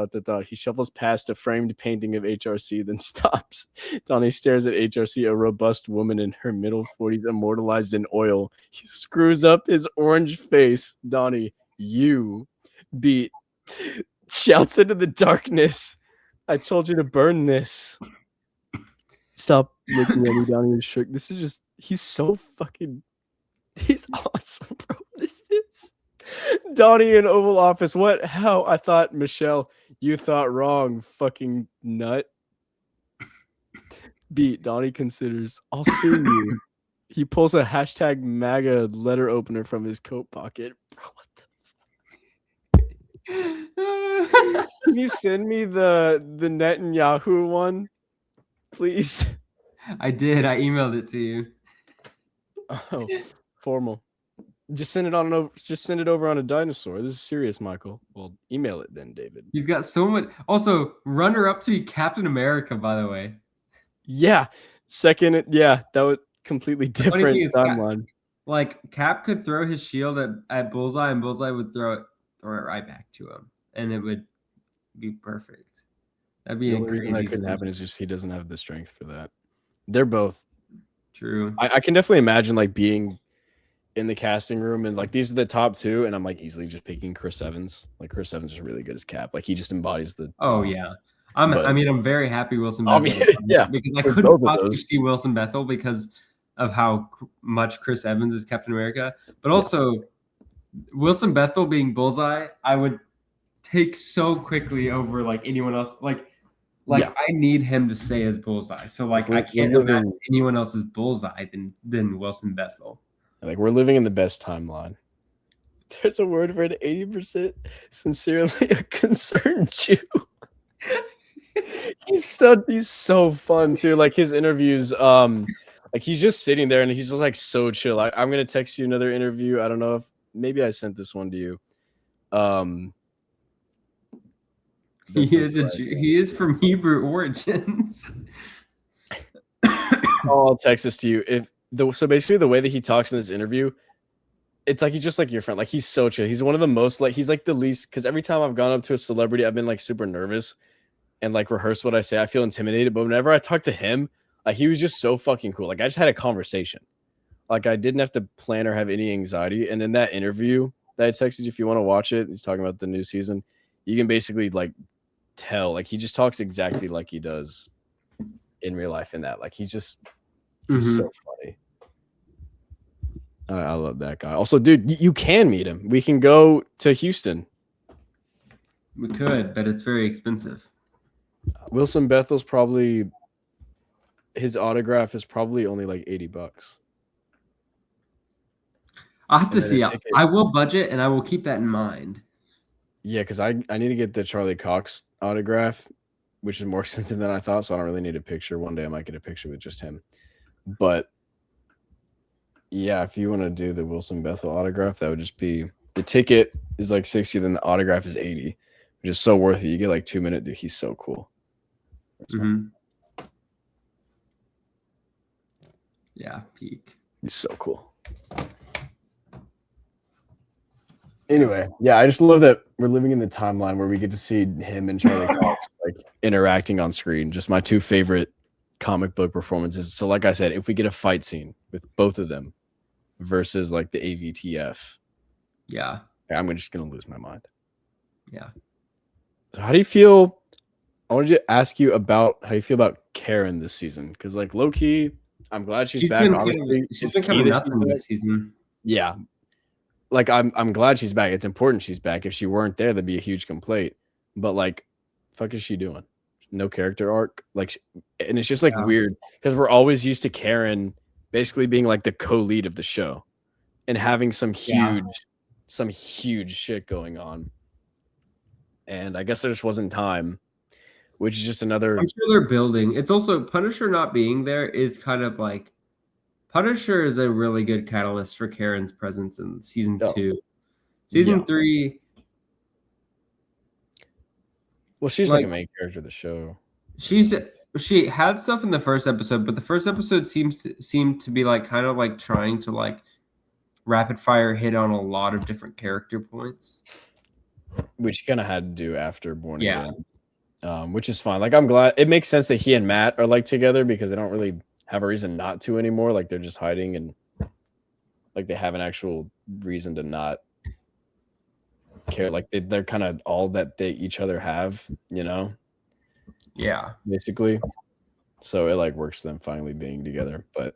He shuffles past a framed painting of HRC, then stops. Donnie stares at HRC, a robust woman in her middle 40s, immortalized in oil. He screws up his orange face. Donnie, you beat. Shouts into the darkness. I told you to burn this. Stop looking at me, Donnie. Shook. This is just. He's so fucking. He's awesome, bro. What is this? Donnie in Oval Office. What? How? I thought, Michelle, you thought wrong, fucking nut. Beat. Donnie considers. I'll sue you. He pulls a hashtag MAGA letter opener from his coat pocket. Bro, what the fuck? Can you send me the Netanyahu one, please? I did. I emailed it to you. Oh, formal. Just send it on. Just send it over on a dinosaur. This is serious, Michael. Well, email it then, David. He's got so much. Also, runner up to be Captain America, by the way. Yeah, second. Yeah, that was completely different timeline. Like Cap could throw his shield at Bullseye, and Bullseye would throw it right back to him, and it would be perfect. That'd be crazy. That couldn't happen. Is just he doesn't have the strength for that. They're both true. I can definitely imagine like being in the casting room and like these are the top 2, and I'm like easily just picking Chris Evans. Like Chris Evans is really good as Cap. Like he just embodies the. Oh yeah, I'm very happy Wilson Bethel. Yeah, because I couldn't possibly see Wilson Bethel because of how much Chris Evans is Captain America, but also Wilson Bethel being Bullseye, I would take so quickly over like anyone else. I need him to stay as Bullseye. So like I can't imagine anyone else as Bullseye than Wilson Bethel. Like we're living in the best timeline. There's a word for an 80%. Sincerely, a concerned Jew. He's so fun too. Like his interviews, like he's just sitting there and he's just like so chill. Like I'm gonna text you another interview. I don't know if maybe I sent this one to you. He is a Jew. He is from Hebrew origins. I'll text this to you. So basically the way that he talks in this interview, it's like he's just like your friend. Like he's so chill. He's one of the most like he's like the least, because every time I've gone up to a celebrity, I've been like super nervous and like rehearsed what I say. I feel intimidated. But whenever I talk to him, like he was just so fucking cool. Like I just had a conversation. Like I didn't have to plan or have any anxiety. And in that interview that I texted you, if you want to watch it, he's talking about the new season. You can basically like tell, like he just talks exactly like he does in real life in that. Like he's just He's so funny. I love that guy. Also, dude, you can meet him. We can go to Houston. We could, but it's very expensive. Wilson Bethel's probably, his autograph is probably only like $80. I'll have to And then see. a ticket. I will budget, and I will keep that in mind. Yeah, because I need to get the Charlie Cox autograph, which is more expensive than I thought, so I don't really need a picture. One day I might get a picture with just him. But yeah, if you want to do the Wilson Bethel autograph, that would just be, the ticket is like 60, then the autograph is 80, which is so worth it. You get like 2 minutes, dude. He's so cool. Yeah, peak. He's so cool. Anyway, yeah, I just love that we're living in the timeline where we get to see him and Charlie Cox like interacting on screen. Just my two favorite comic book performances. So, like I said, if we get a fight scene with both of them versus like the AVTF, yeah, I'm just gonna lose my mind. Yeah. So, how do you feel? I wanted to ask you about how you feel about Karen this season, because like low key, I'm glad she's back. Honestly, she's been kind of nothing this season. Yeah. Like I'm glad she's back. It's important she's back. If she weren't there, that'd be a huge complaint. But like, fuck is she doing? No character arc. Like, and it's just like weird because we're always used to Karen basically being like the co-lead of the show and having some huge shit going on. And I guess there just wasn't time, which is just another. I'm sure they're building. It's also Punisher not being there is kind of like, Punisher is a really good catalyst for Karen's presence in season 2. Season 3. Well, she's like a main character of the show. She had stuff in the first episode, but the first episode seemed to be like kind of like trying to like rapid fire hit on a lot of different character points, which kind of had to do after Born Again. Which is fine. Like, I'm glad it makes sense that he and Matt are like together because they don't really have a reason not to anymore. Like, they're just hiding and like they have an actual reason to not care. Like, they're kind of all that they each other have, you know? Yeah. Basically. So it like works for them finally being together. But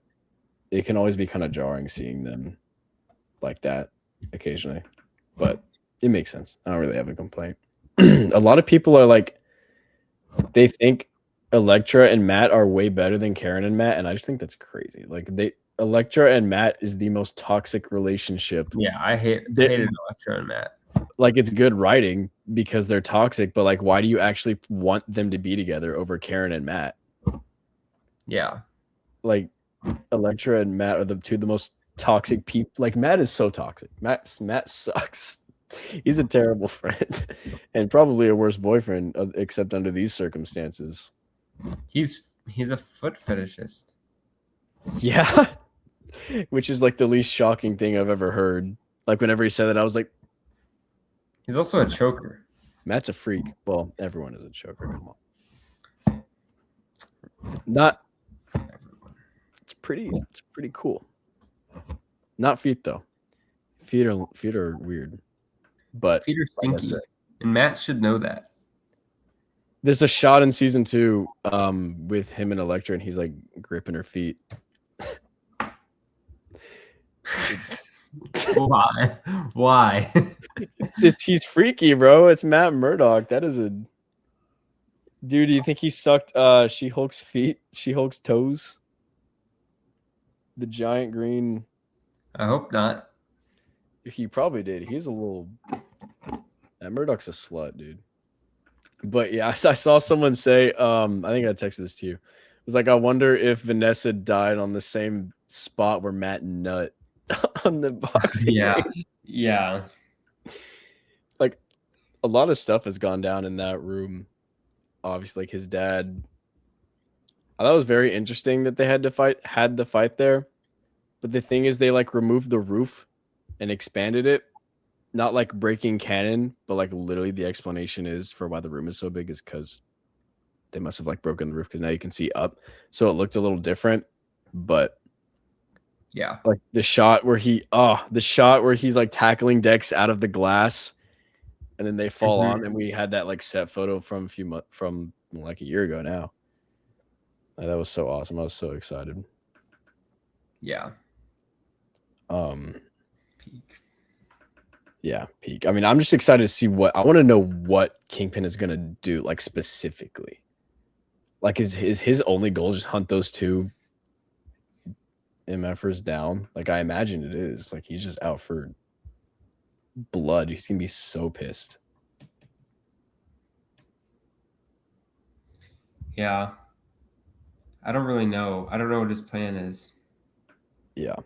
it can always be kind of jarring seeing them like that occasionally. But it makes sense. I don't really have a complaint. A lot of people are like, they think Elektra and Matt are way better than Karen and Matt, and I just think that's crazy. Like, Elektra and Matt is the most toxic relationship. Yeah, I hated Elektra and Matt. Like, it's good writing because they're toxic, but like, why do you actually want them to be together over Karen and Matt? Yeah. Like, Elektra and Matt are the two of the most toxic people. Like, Matt is so toxic. Matt sucks. He's a terrible friend and probably a worse boyfriend, except under these circumstances. He's a foot fetishist. Yeah. Which is like the least shocking thing I've ever heard. Like, whenever he said that, I was like, he's also a choker. Matt's a freak. Well, everyone is a choker. Come on. Not everyone. It's pretty cool. Not feet though. Feet are weird. But feet are stinky. And Matt should know that. There's a shot in season 2 with him and Elektra, and he's like gripping her feet. Why? He's freaky, bro. It's Matt Murdock. That is a dude. Do you think he sucked She-Hulk's feet? She-Hulk's toes? The giant green. I hope not. He probably did. He's a little. Murdoch's a slut, dude. But yeah, I saw someone say. I think I texted this to you. It was like, I wonder if Vanessa died on the same spot where Matt nut on the boxing. Yeah. Like, a lot of stuff has gone down in that room. Obviously, like his dad. I thought it was very interesting that they had the fight there. But the thing is, they like removed the roof and expanded it, not like breaking canon, but like literally the explanation is for why the room is so big is because they must have like broken the roof because now you can see up. So it looked a little different, but yeah, like the shot where he's like tackling Dex out of the glass and then they fall on, and we had that like set photo from like a year ago now. That was so awesome. I was so excited. Yeah. Um, Peak. yeah, peak. I mean, I'm just excited to see I want to know what Kingpin is gonna do, like specifically. Like, is his only goal just hunt those two MFers down? Like, I imagine it is. Like, he's just out for blood. He's gonna be so pissed. Yeah. I don't really know. I don't know what his plan is. Yeah.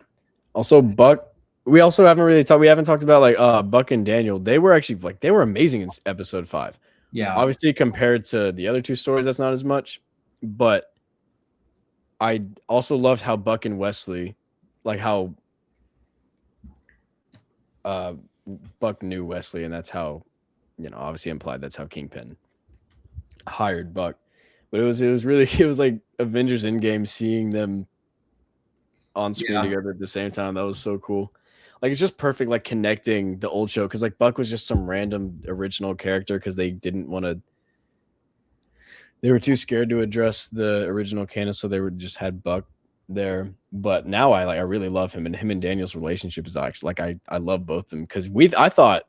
Also, Buck. We also haven't talked about like Buck and Daniel. They were actually like they were amazing in episode 5. Yeah. Obviously, compared to the other 2 stories, that's not as much. But I also loved how Buck and Wesley, like how Buck knew Wesley, and that's how, obviously implied that's how Kingpin hired Buck. But it was really it was like Avengers Endgame, seeing them on screen together at the same time. That was so cool. Like, it's just perfect, like connecting the old show, because like Buck was just some random original character because they didn't want to. They were too scared to address the original canon, so they would just had Buck there. But now I really love him, and him and Daniel's relationship is actually like I love both of them, because I thought,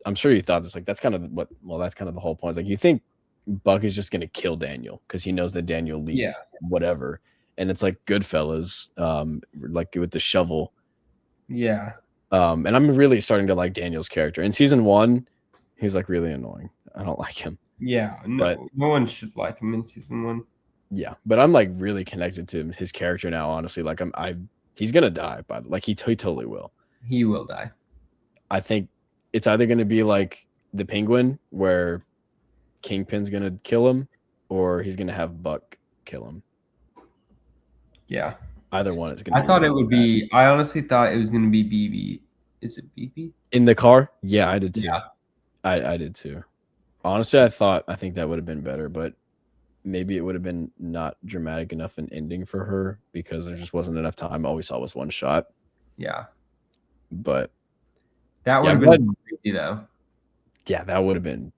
I'm sure you thought this, like that's kind of that's kind of the whole point. It's like you think Buck is just gonna kill Daniel because he knows that Daniel leads whatever, and it's like Goodfellas, like with the shovel. Yeah. And I'm really starting to like Daniel's character. In season 1, he's like really annoying. I don't like him. Yeah. No one should like him in season 1. Yeah, but I'm like really connected to his character now. Honestly, like he's gonna die, but like he totally will. He will die. I think it's either gonna be like the Penguin, where Kingpin's gonna kill him, or he's gonna have Buck kill him. Yeah. Either one is gonna. I thought it would be. I honestly thought it was gonna be BB. Is it BB in the car? Yeah, I did too. Yeah. I did too. Honestly, I think that would have been better, but maybe it would have been not dramatic enough an ending for her because there just wasn't enough time. All we saw was one shot. Yeah. But that would have been crazy though. Yeah, that would have been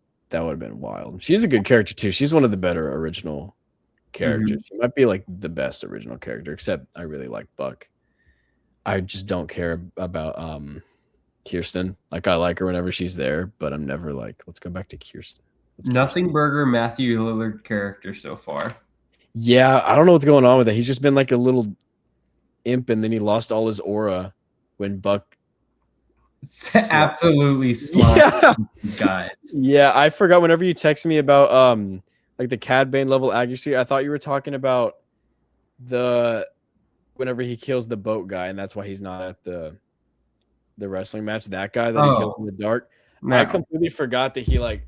wild. She's a good character too. She's one of the better original characters. She might be like the best original character, except I really like Buck. I just don't care about Kirsten. Like, I like her whenever she's there, but I'm never like, let's go back to Kirsten. Nothing burger Matthew Lillard character so far. Yeah, I don't know what's going on with it. He's just been like a little imp, and then he lost all his aura when Buck absolutely slapped guys. Yeah, I forgot whenever you texted me about like the Cad Bane level accuracy, I thought you were talking about whenever he kills the boat guy, and that's why he's not at the wrestling match. That guy that he kills in the dark. No. I completely forgot that he like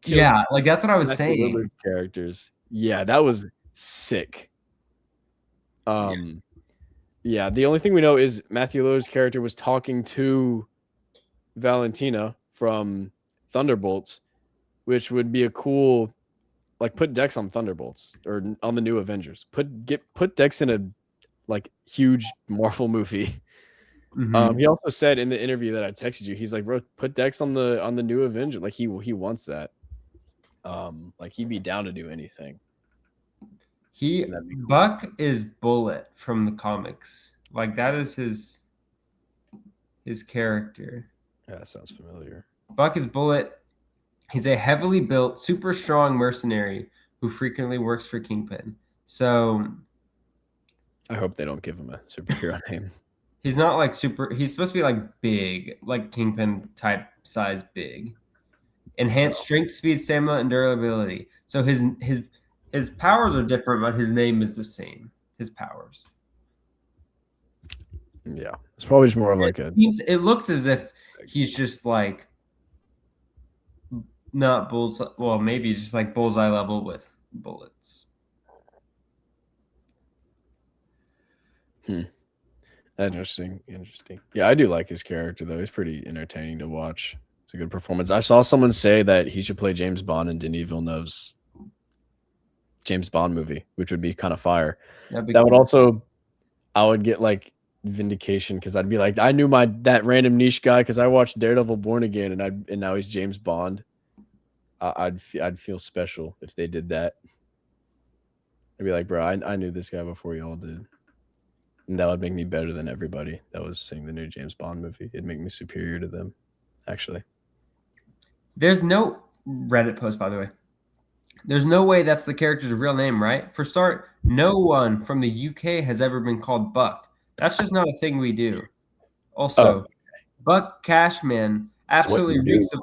yeah, like that's what I was saying. Characters. Yeah, that was sick. Yeah, the only thing we know is Matthew Lillard's character was talking to Valentina from Thunderbolts, which would be a cool, like, put Dex on Thunderbolts or on the new Avengers. Put Dex in a like huge Marvel movie. He also said in the interview that I texted you, he's like, bro, put Dex on the new Avenger. Like he wants that. Like he'd be down to do anything. Buck is Bullet from the comics. Like that is his character. Yeah, that sounds familiar. Buck is Bullet. He's a heavily built, super strong mercenary who frequently works for Kingpin. So I hope they don't give him a superhero name. He's not like super. He's supposed to be like big, like Kingpin type size big. Enhanced strength, speed, stamina, and durability. So his powers are different, but his name is the same. His powers. Yeah, it's probably just more of like it looks as if he's just like not bullseye. Well, maybe just like bullseye level with bullets. Interesting. Yeah, I do like his character though. He's pretty entertaining to watch. It's a good performance. I saw someone say that he should play James Bond in Denis Villeneuve's James Bond movie, which would be kind of fire. That would also, I would get like vindication because I'd be like, I knew that random niche guy because I watched Daredevil Born Again, and now he's James Bond. I'd feel special if they did that. I'd be like, bro, I knew this guy before y'all did. And that would make me better than everybody that was seeing the new James Bond movie. It'd make me superior to them, actually. There's no Reddit post, by the way. There's no way that's the character's real name, right? For start, no one from the UK has ever been called Buck. That's just not a thing we do. Also, Oh, Buck Cashman it's what absolutely you do. reeks of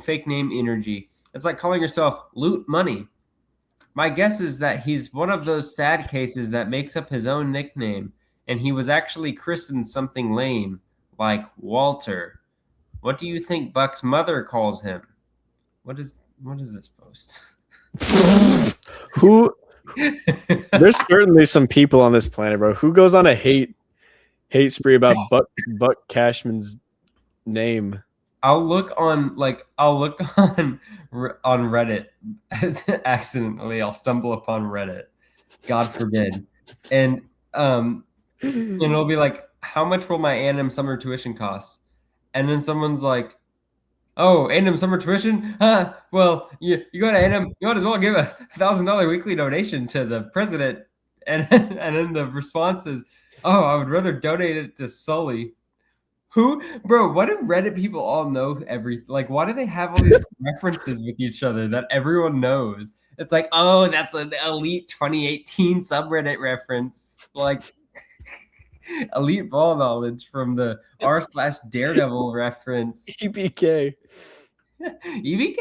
fake name energy. It's like calling yourself Loot Money. My guess is that he's one of those sad cases that makes up his own nickname, and he was actually christened something lame, like Walter. What do you think Buck's mother calls him? What is this post? Who? There's certainly some people on this planet, bro. Who goes on a hate spree about Buck Cashman's name? I'll look on Reddit accidentally. I'll stumble upon Reddit, God forbid, and it'll be like, how much will my A&M summer tuition cost? And then someone's like, oh, A&M summer tuition? Huh? Well, you go to A&M, you might as well give a $1,000 weekly donation to the president. And then the response is, oh, I would rather donate it to Sully. Who, bro? What do Reddit people all know? Why do they have all these references with each other that everyone knows? It's like, oh, that's an elite 2018 subreddit reference, like elite ball knowledge from the r/Daredevil reference. EBK. EBK.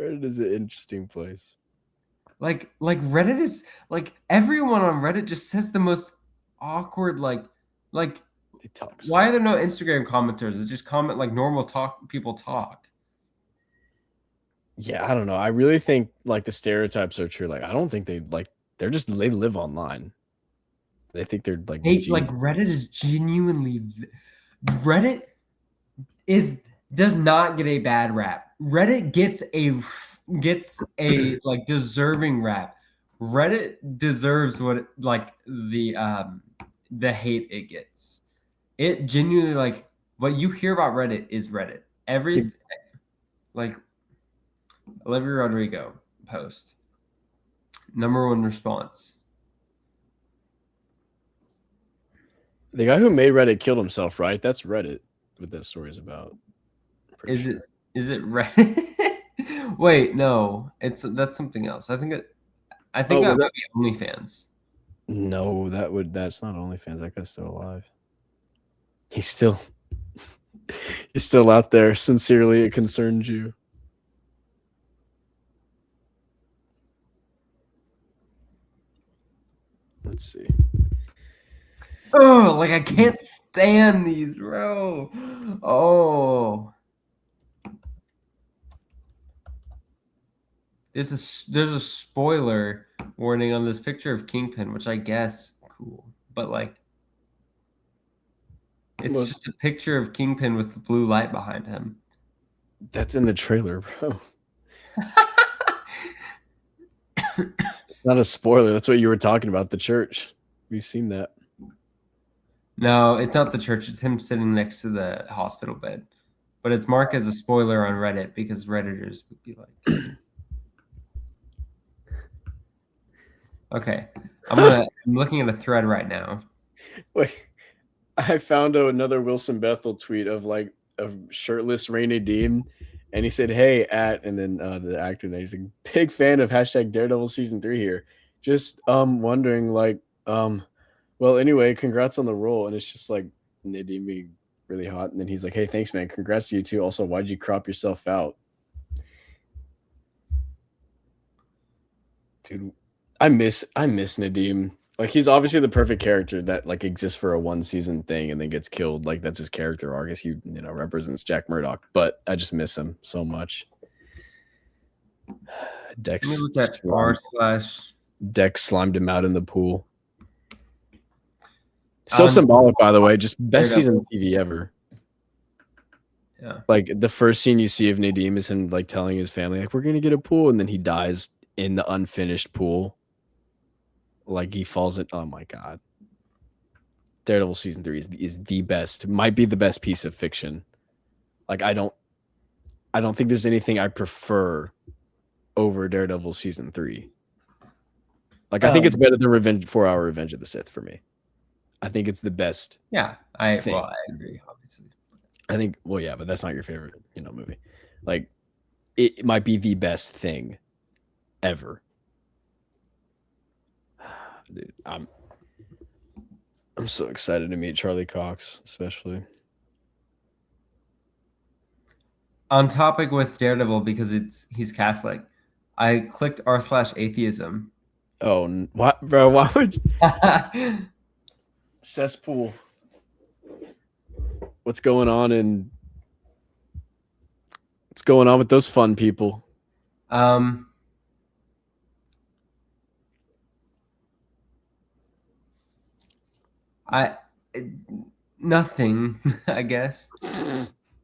Reddit is an interesting place. Like Reddit is like, everyone on Reddit just says the most awkward like. It talks. Why are there no Instagram commenters that just comment like normal people talk? Yeah, I don't know. I really think like the stereotypes are true. Like, I don't think they live online. They think they're like Reddit is genuinely Reddit does not get a bad rap. Reddit gets a like deserving rap. Reddit deserves what the hate it gets. It genuinely, like, what you hear about Reddit is Reddit. Like Olivia Rodrigo post. Number one response. The guy who made Reddit killed himself, right? That's Reddit. What that story is about. Is it Reddit? Wait, no. That's something else. I think that might be OnlyFans. No, that's not OnlyFans. That guy's still alive. He's still out there. Sincerely, it concerns you. Let's see. Oh, like, I can't stand these, bro. Oh. There's a spoiler warning on this picture of Kingpin, which I guess cool, but like, it's just a picture of Kingpin with the blue light behind him. That's in the trailer, bro. Not a spoiler. That's what you were talking about, the church. We've seen that. No, it's not the church. It's him sitting next to the hospital bed. But it's marked as a spoiler on Reddit because Redditors would be like, okay, I'm looking at a thread right now. Wait, I found another Wilson Bethel tweet of like a shirtless Rainy Deem, and he said, "Hey, and then the actor name, he's a big fan of #Daredevil season 3 here. Just wondering, like, well, anyway, congrats on the role." And it's just like Nadeem being really hot, and then he's like, "Hey, thanks, man. Congrats to you too. Also, why'd you crop yourself out, dude?" I miss Nadeem. Like, he's obviously the perfect character that like exists for a 1-season thing and then gets killed. Like, that's his character arc. He represents Jack Murdoch. But I just miss him so much. Dex. Let me look at r/. Dex slimed him out in the pool. So symbolic, by the way. Just best season of TV ever. Yeah. Like, the first scene you see of Nadeem is him like telling his family, like, we're gonna get a pool, and then he dies in the unfinished pool. Like, he falls in. Oh my god. Daredevil season 3 is the best. Might be the best piece of fiction. Like, I don't think there's anything I prefer over Daredevil season 3. Like I think it's better than Revenge 4 Hour Revenge of the Sith for me. I think it's the best. Yeah, I thing. agree, obviously. I think yeah, but that's not your favorite, movie. Like it might be the best thing ever. Dude, I'm so excited to meet Charlie Cox, especially. On topic with Daredevil, because he's Catholic, I clicked r/atheism. Oh, what, bro? Why would cesspool? What's going on with those fun people? Nothing, I guess.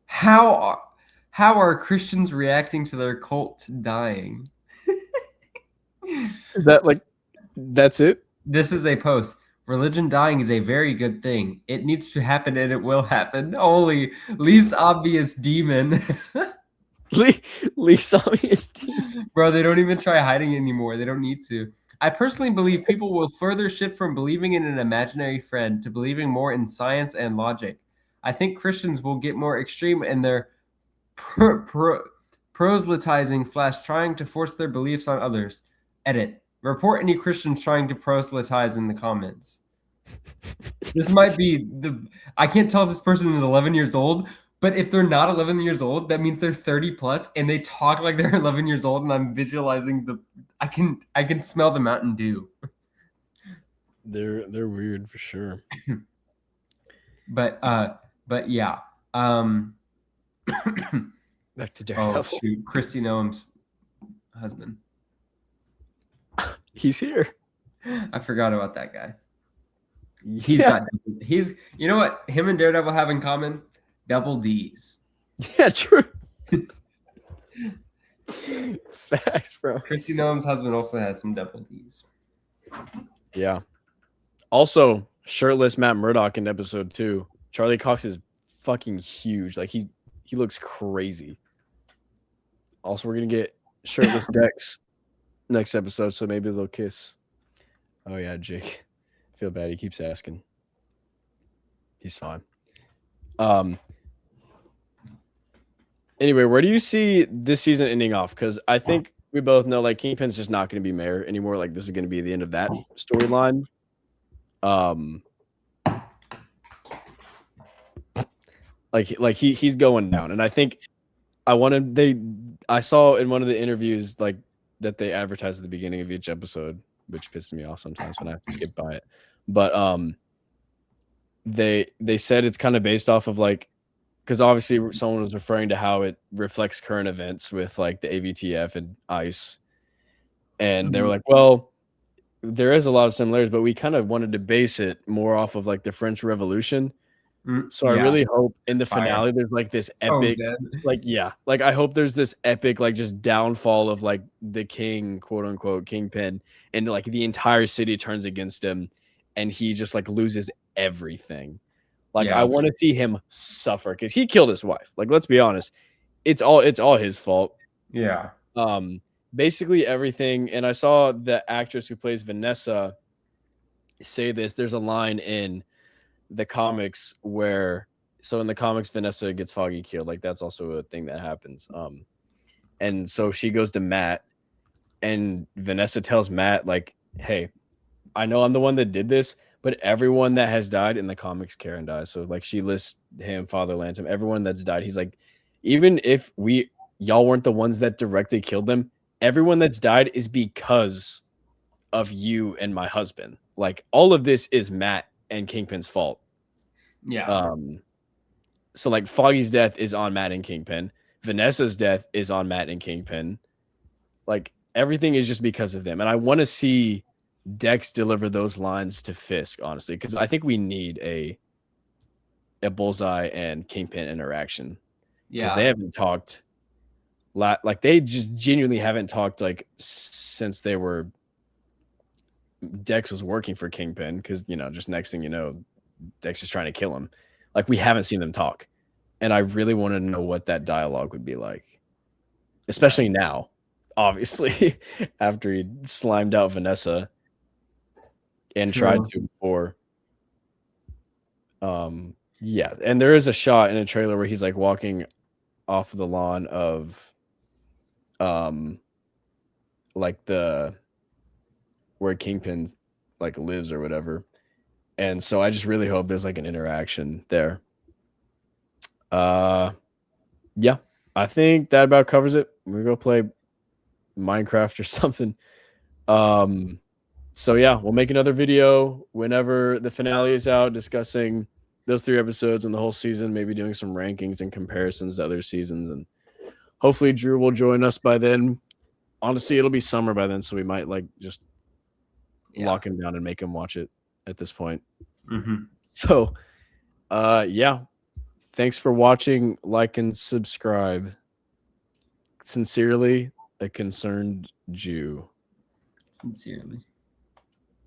How are Christians reacting to their cult dying? Is that like that's it? This is a post. Religion dying is a very good thing. It needs to happen and it will happen. Only least obvious demon. Least obvious demon. Bro, they don't even try hiding it anymore. They don't need to. I personally believe people will further shift from believing in an imaginary friend to believing more in science and logic. I think Christians will get more extreme in their proselytizing / trying to force their beliefs on others. Edit. Report any Christians trying to proselytize in the comments. This might be I can't tell if this person is 11 years old, but if they're not 11 years old, that means they're 30 plus and they talk like they're 11 years old, and I'm visualizing I can smell the Mountain Dew. They're weird for sure. But yeah. Back to Daredevil. Oh shoot, Christy Noam's husband. He's here. I forgot about that guy. He's you know what him and Daredevil have in common? Double D's. Yeah, true. Facts, bro. Christy Noam's husband also has some double D's. Yeah. Also, shirtless Matt Murdock in episode 2. Charlie Cox is fucking huge. Like he looks crazy. Also, we're gonna get shirtless Dex next episode, so maybe they'll kiss. Oh yeah, Jake. I feel bad. He keeps asking. He's fine. Anyway, where do you see this season ending off? Because I think we both know like Kingpin's just not going to be mayor anymore. Like this is going to be the end of that storyline. Like he's going down, and I think I saw in one of the interviews like that they advertised at the beginning of each episode, which pisses me off sometimes when I have to skip by it. But they said it's kind of based off of like, because obviously someone was referring to how it reflects current events with like the AVTF and ICE, and they were like, well, there is a lot of similarities, but we kind of wanted to base it more off of like the French Revolution. So I really hope in the finale there's like this epic, like I hope there's this epic like just downfall of like the king, quote unquote Kingpin, and like the entire city turns against him, and he just like loses everything. Like I want to see him suffer because he killed his wife. Like let's be honest, it's all his fault. Yeah. Basically everything. And I saw the actress who plays Vanessa say this. There's a line in the comics where, so in the comics, Vanessa gets Foggy killed. Like that's also a thing that happens. And so she goes to Matt, and Vanessa tells Matt like, hey, I know I'm the one that did this, but everyone that has died in the comics, Karen dies. So like she lists him, Father Lantom, everyone that's died. He's like, even if y'all weren't the ones that directly killed them, everyone that's died is because of you and my husband. Like all of this is Matt and Kingpin's fault. Yeah. So like Foggy's death is on Matt and Kingpin. Vanessa's death is on Matt and Kingpin. Like everything is just because of them. And I want to see Dex deliver those lines to Fisk, honestly, because I think we need a Bullseye and Kingpin interaction. Yeah, because they haven't talked. Like they just genuinely haven't talked like since they were. Dex was working for Kingpin because just next thing you know, Dex is trying to kill him. Like we haven't seen them talk, and I really want to know what that dialogue would be like, especially now. Obviously, after he slimed out Vanessa. and True. tried to before. Yeah, and there is a shot in a trailer where he's like walking off the lawn of like the where Kingpin like lives or whatever. And so I just really hope there's like an interaction there. Yeah, I think that about covers it. We're gonna go play Minecraft or something. So yeah, we'll make another video whenever the finale is out, discussing those 3 episodes and the whole season, maybe doing some rankings and comparisons to other seasons, and hopefully Drew will join us by then. Honestly, it'll be summer by then, so we might like just lock him down and make him watch it at this point. So yeah, thanks for watching. Like and subscribe. Sincerely, a concerned Jew. Sincerely.